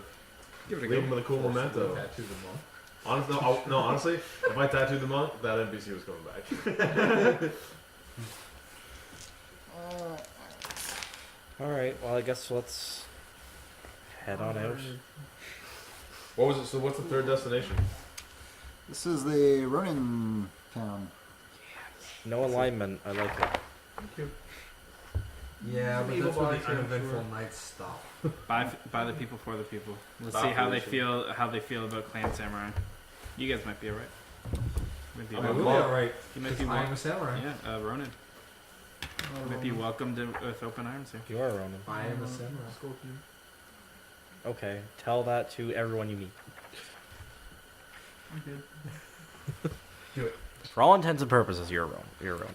Give it a leave go. him with a cool memento. Tattoo them all. Honestly, if I tattooed the monk, that NPC was coming back. Alright, well, I guess let's head on out. What was it? So, what's the third destination? This is the Ronin town. No alignment. I like it. Yeah, Some but evil that's where bodies the here, I'm uneventful sure. nights stop. By the people for the people. Let's Stop see how they relation. feel about Clan Samurai. You guys might be alright. Might be I'm I a will be monk. alright. You might be I am a samurai. Yeah, Ronan. Might be welcomed with open arms here. You are Ronan. I am a samurai. Scorpion. Okay, tell that to everyone you meet. I'm good. For all intents and purposes, you're a Ronan. You're a Ronan.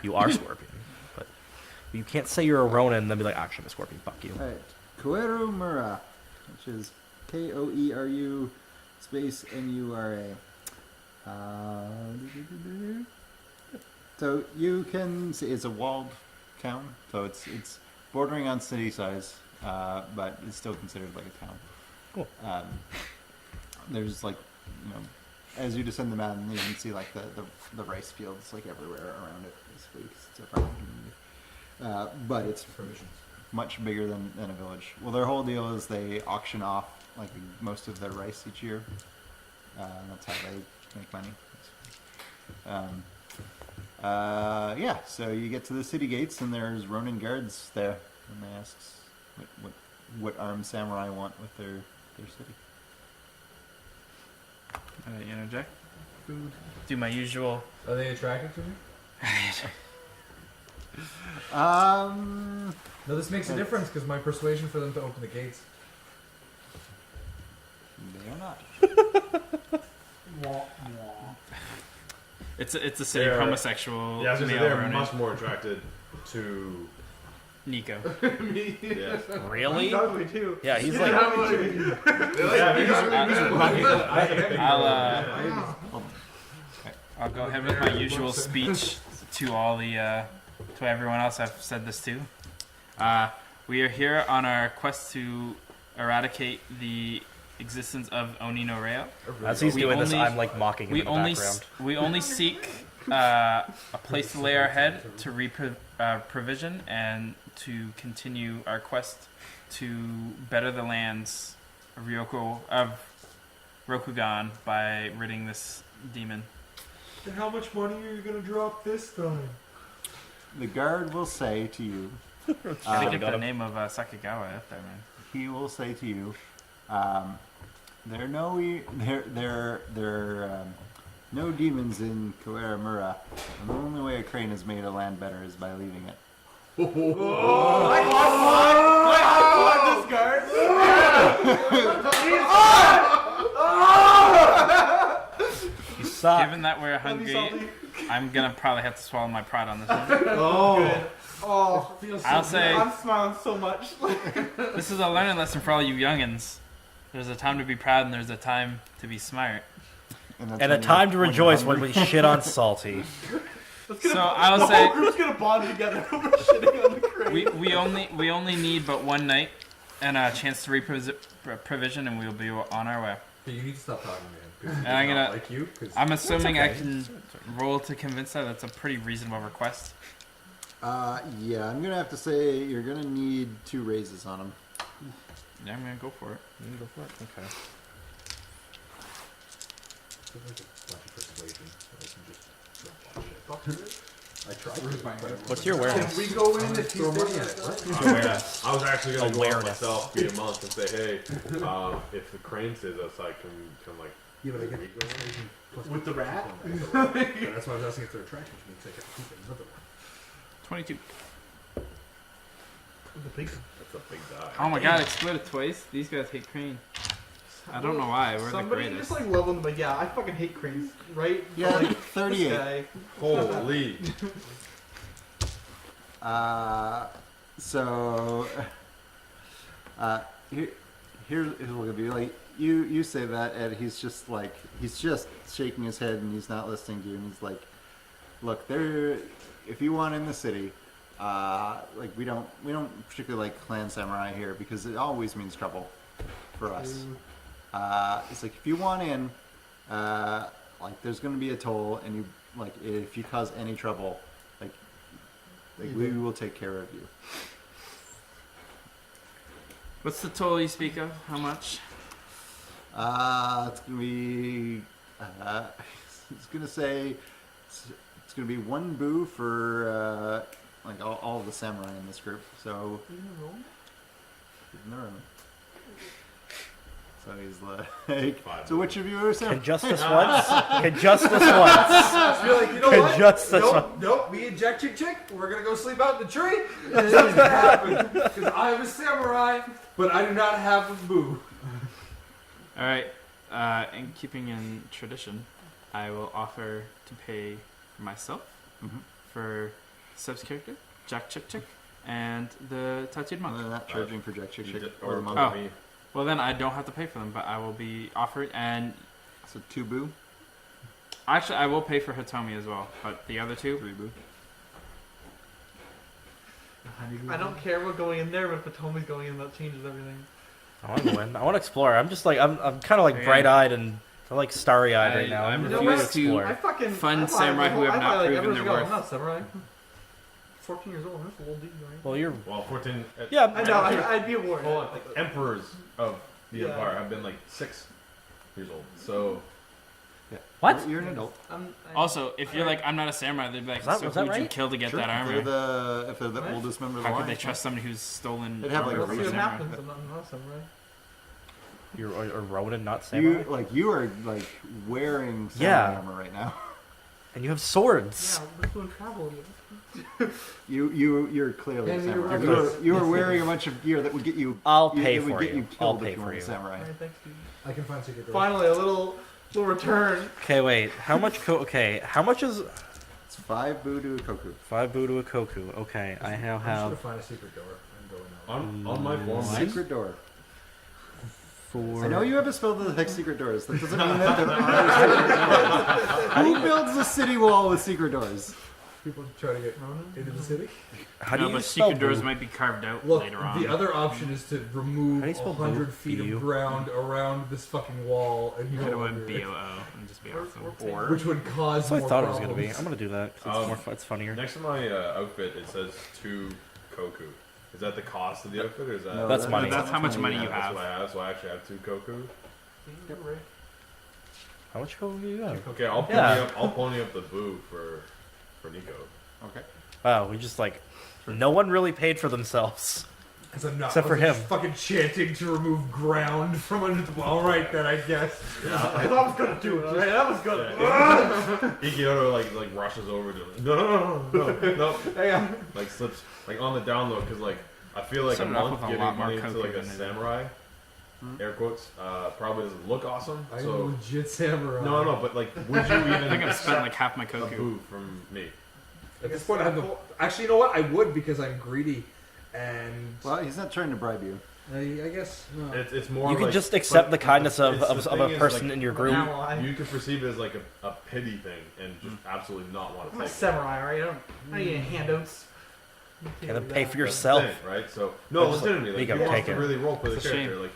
You are Scorpion, but you can't say you're a Ronan and then be like, actually, I'm a Scorpion. Fuck you. Alright. Koeru Mura, which is Koeru space Mura. So you can see it's a walled town, so it's bordering on city size, but it's still considered like a town. Cool. There's like, as you descend the mountain, you can see like the rice fields like everywhere around it, basically. 'Cause it's a farming community. But it's much bigger than a village. Well, their whole deal is they auction off like most of their rice each year. And that's how they make money. Yeah, so you get to the city gates and there's Ronin guards there, and they ask what armed samurai want with their city. Interject. Do my usual. Are they attracted to me? No, this makes a difference because my persuasion for them to open the gates. They are not. It's a city They're- homosexual Yeah, I was gonna say male they're Ronin. much more attracted to. Nico. Yeah. Really? I'm ugly too. Yeah, he's like. I'll go ahead with my usual speech to all the to everyone else I've said this to. We are here on our quest to eradicate the existence of Oni no Reo. As he's We doing this, only- I'm like mocking him We in the only background. we only seek a place to lay our head, to provision, and to continue our quest to better the lands of Rokugan by ridding this demon. And how much money are you gonna drop this time? The guard will say to you, Gotta get got the him. name of Sakigawa up there, man. he will say to you, there are no demons in Koaramura, and the only way a crane is made to land better is by leaving it. this guard. You suck. Given that we're hungry, I'm gonna probably have to swallow my pride on this one. Good. Oh, I'll say I'm smiling so much. this is a learning lesson for all you youngins. There's a time to be proud and there's a time to be smart. And, that's And a when time to you're- when you're rejoice when hungry. we shit on Salty. So I'll the say whole group's gonna bond together over shitting on the crane. we only need but one night and a chance to provision, and we'll be on our way. Hey, you need to stop talking, man. 'Cause he And I'm does not gonna- like you. 'Cause I'm assuming okay. I can roll to convince her. That's a pretty reasonable request. Yeah, I'm gonna have to say you're gonna need 2 raises on him. Yeah, I'm gonna go for it. Go for it. Okay. it's like a bunch of persuasion. I can just drop all shit. I tried. What's your awareness? Can we go in if Throw he's money at it. What? Awareness. I was actually going to go out Awareness. myself, be a monk, and say, hey, if the crane stays outside, can like. Yeah, but I get with the rat. That's why I was asking if they're attracted to me. Because I can keep another one. 22. The big. That's a big die. Oh my god, exploded twice. These guys hate crane. I don't know why. We're Somebody the greatest. just like level them, but yeah, I fucking hate cranes, right? Yeah, But, like, 38. This guy. Holy. So, here's what we'll do. Like, you say that, and he's just shaking his head, and he's not listening to you, and he's like, look, if you want in the city, like we don't particularly like clan samurai here because it always means trouble for us. It's like if you want in, like there's going to be a toll, and you like if you cause any trouble, like we will take care of you. What's the toll you speak of? How much? It's gonna be. It's gonna say. It's gonna be 1 boo for like all of the samurai in this group. So. In the room. So he's like. So which of you are samurai? Can justice once? Can justice once? You're like, you know Can what? justice Nope, once? nope. Me and Jack Chick Chick, we're gonna go sleep out in the tree. And it's gonna happen because I'm a samurai, but I do not have a boo. All right. In keeping in tradition, I will offer to pay for myself, Mhm. for Seb's character, Jack Chick Chick, and the tattooed monk. They're not charging for Jack Chick You Chick did- or or Monk. Oh. me. Well, then I don't have to pay for them, but I will be offered. And So 2 boo, actually, I will pay for Hitomi as well. But the other 2, 3 boo. I don't care about going in there, but if Potomi's going in, that changes everything. I want to go in. I want to explore. I'm just like I'm kind of like Yeah. bright-eyed and I'm like starry-eyed right now. I'm I'm You know refusing what? to to explore. I fucking Fun I buy samurai the who have whole- I not buy, like, proven everyone's their like, worth. I'm not samurai. 14 years old. I'm just a little dude, right? Well, you're. Well, 14. Yeah. I know. I'd be a warrior. Hold on. Emperors of the Yeah. empire have been like 6 years old. So What? You're an adult. Also, if you're like, I'm not a samurai, they'd be like, Was so that who would you right? kill to get Sure. that If armor? they're the What? oldest member of the How could line. they trust somebody who's stolen? They'd have, like, armor a from Let's see a what samurai? happens. I'm not a samurai. You're a Ronin, not samurai. You are like wearing samurai Yeah. armor right now. And you have swords. Yeah, we're doing travel. You're clearly a And you're samurai. right. You are wearing a bunch of gear that would get you. I'll you- pay it would for get you. you I'll killed pay if you for were a you. samurai. Alright, thanks, dude. I can find secret doors. Finally, a little return. Okay, wait. How much? Okay, how much is It's 5 boo to a koku. 5 boo to a koku? Okay, I now I'm just gonna have find a secret door and go in. On my form, What? Secret door. 4. I know you have a spell to detect secret doors. That doesn't mean that there are secret doors. Who builds a city wall with secret doors? people to try to get into the city. How no, do you but spell secret doors boo? might be carved out Look, later on. the other option is to remove How do you spell 100 boo? feet B-U? of ground around this fucking wall and You could go have under went it, BOO and just be awesome. Or which would cause That's what more I thought it was gonna be. problems. I'm gonna do that. 'cause it's more fun. It's funnier. Next to my outfit, it says 2 koku. Is that the cost of the outfit, or is that? No, That's money. That's how much money you That's have. what I have. So I actually have 2 koku. How much gold do you have? Okay, I'll pony Yeah. up. I'll pony up the boo for Nico. Okay. Wow, we just like no one really paid for themselves. As I'm not Except for fucking- him. fucking chanting to remove ground from under the wall. Alright then, I guess. I thought I was gonna do it. Alright, that was good. Ikioto like rushes over to him. No. Hang on. Like slips like on the down low because like I feel like Started a off monk with a giving lot more money to koku like a than it is. samurai, air quotes, probably doesn't look awesome. I'm a So legit samurai. no, but like would you I think even I've spent like half my a koku. boo from me? At this point, I have the. Actually, you know what? I would because I'm greedy, and Well, he's not trying to bribe you. I guess no. It's more. You can like, just accept but the kindness of, it's- of, the of thing a is, person like, in your An group. ally. You could perceive it as like a pity thing and just absolutely not want to I'm a take it. samurai, alright? I don't need any handouts. And then pay for That's yourself. the thing, right? So no, Just like, legitimately, like, Nico, he wants take to it. really roll for the It's a character. Like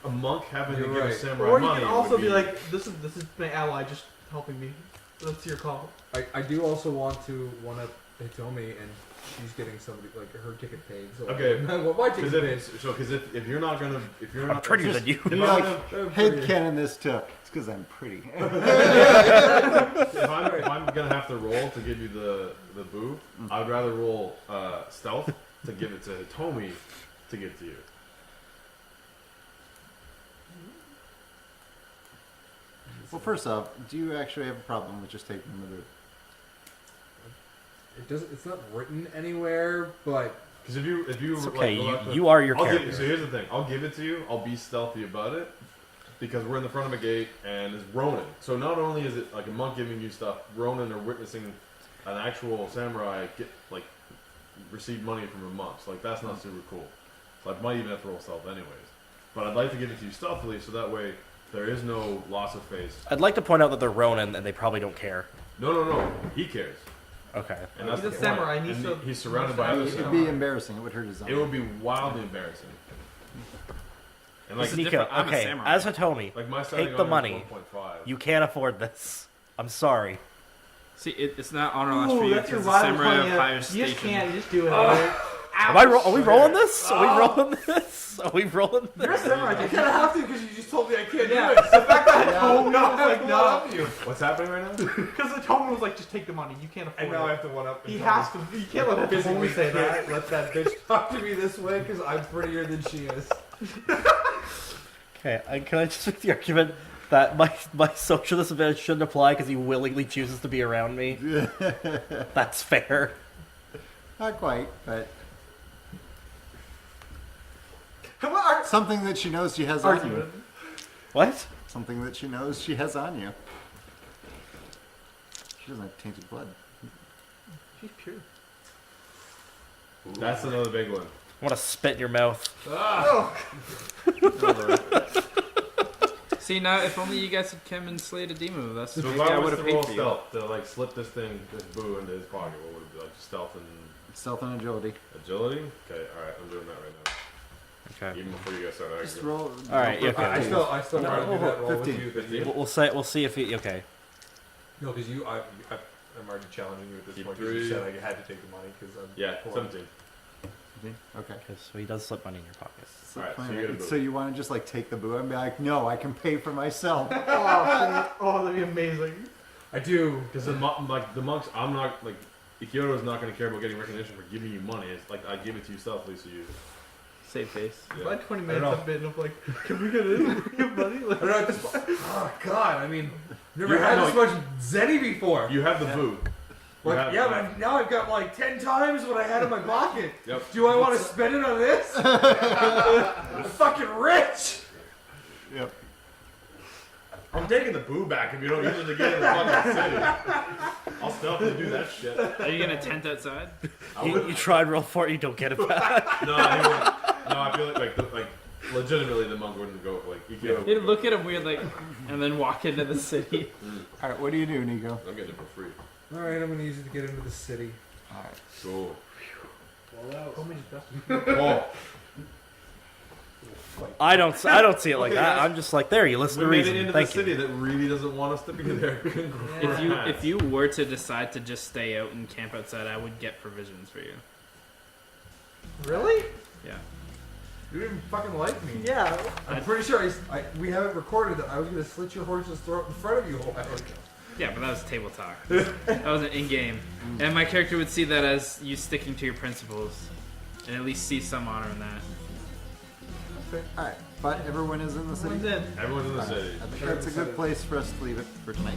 a monk having You're to give right. a samurai Or you money can also would be like, this is my ally just helping me. That's your call. I do also want to one up Hitomi, and she's getting somebody like her ticket paid. So Okay. I want my ticket paid. Because if you're not gonna if you're I'm not prettier than you. You're like, head canon this to. It's because I'm pretty. if I'm gonna have to roll to give you the boo, I'd rather roll stealth to give it to Hitomi to give to you. Well, first off, do you actually have a problem with just taking the boot? It doesn't. It's not written anywhere, but Because if you It's like, okay. go out You are your I'll character. so here's the thing. I'll give it to you. I'll be stealthy about it because we're in the front of a gate and it's Ronin. So not only is it like a monk giving you stuff, Ronin are witnessing an actual samurai get like receive money from a monk. So like that's not super cool. So I might even have to roll stealth anyways. But I'd like to give it to you stealthily so that way there is no loss of face. I'd like to point out that they're Ronin and they probably don't care. No. He cares. Okay. And that's He's the a samurai, point. and And he's surrounded by Yeah, other It would samurai. be embarrassing. It would hurt his honor. It would be wildly embarrassing. And like It's Nico, different. I'm a okay, samurai. as Hitomi, like my starting take the audience is money. 1.5. You can't afford this. I'm sorry. See, it's not honor loss for Ooh, you that's your because the rival samurai of playing. higher You station. just can't. You just do it. Alright? Are we rolling this? Are we rolling this? Are we rolling You're a this? samurai. I dude. kind of have to because you just told me I can't Yeah, do it. the fact that Hitomi was like, no. What's happening right now? Because Hitomi was like, just take the money. You can't afford And now I it. have to one up. He has to. You can't let physically Hitomi say that. can't let that bitch talk to me this way because I'm prettier than she is. Okay, can I just make the argument that my social disadvantage shouldn't apply because he willingly chooses to be around me? That's fair. Not quite, but Come on. something that she knows she has on Argue you. it. What? Something that she knows she has on you. She doesn't have tainted blood. She's pure. That's another big one. I want to spit in your mouth. See, now if only you guys had come and slayed a demon with us, So maybe if I I would was have to paid roll for you. stealth to like slip this boo into his pocket, what would it be? Like stealth and Stealth and agility. agility? Okay, alright, I'm doing that right now. Okay. Even before you guys start Just arguing. roll. All right, roll yeah, for okay. I 15. still No, want to do that roll 15. with you. 'cause We'll see if he. Okay. No, because I'm already challenging you at this Keep point. 'Cause you three. said I had to take the money because I'm Yeah, poor. 17. Okay. Okay, so he does slip money in your pocket. So, Alright, so plan you it. get a boo. So you want to just like take the boo and be like, no, I can pay for myself. Oh, that'd be amazing. I do. Because the monks, I'm not like Ikioto is not going to care about getting recognition for giving you money. It's like I give it to you stealthily, so you. Save face. Yeah. My 20 I minutes don't know. have been of like, can we get in? Can we get money? Like, I don't know at this point. Oh God! I mean, never You- had no, this much zenny before. You have the boo. You Like, have- yeah, but now I've got like 10 times what I had in my pocket. Yep. Do I want to spend it on this? I'm fucking rich. Yep. I'm taking the boo back if you don't use it to get in the fucking city. I'll stealthily do that shit. Are you gonna tent outside? You tried roll for it, you don't get it back. No, he wouldn't. No, I feel like legitimately the monk wouldn't go like Ikioto. You'd look at him weird, like, and then walk into the city. All right, what do you do, Nico? I'm getting it for free. All right, I'm gonna use it to get into the city. Alright. Cool. Well, that was Oh, I don't see it like Okay, that. guys. I'm just like, there, you listen we to made reason. it into Thank the you. city that really doesn't want us to be there. If you were to decide to just stay out and camp outside, I would get provisions for you. Really? Yeah. You didn't fucking like me. Yeah. I'm pretty sure we have it recorded that I was gonna slit your horse's throat in front of you. Yeah, but that was table talk. That wasn't in game, and my character would see that as you sticking to your principles, and at least see some honor in that. Alright, but everyone is in the city. Everyone's in. Everyone's in the Alright, city. I think that's a good place for us to leave it for tonight.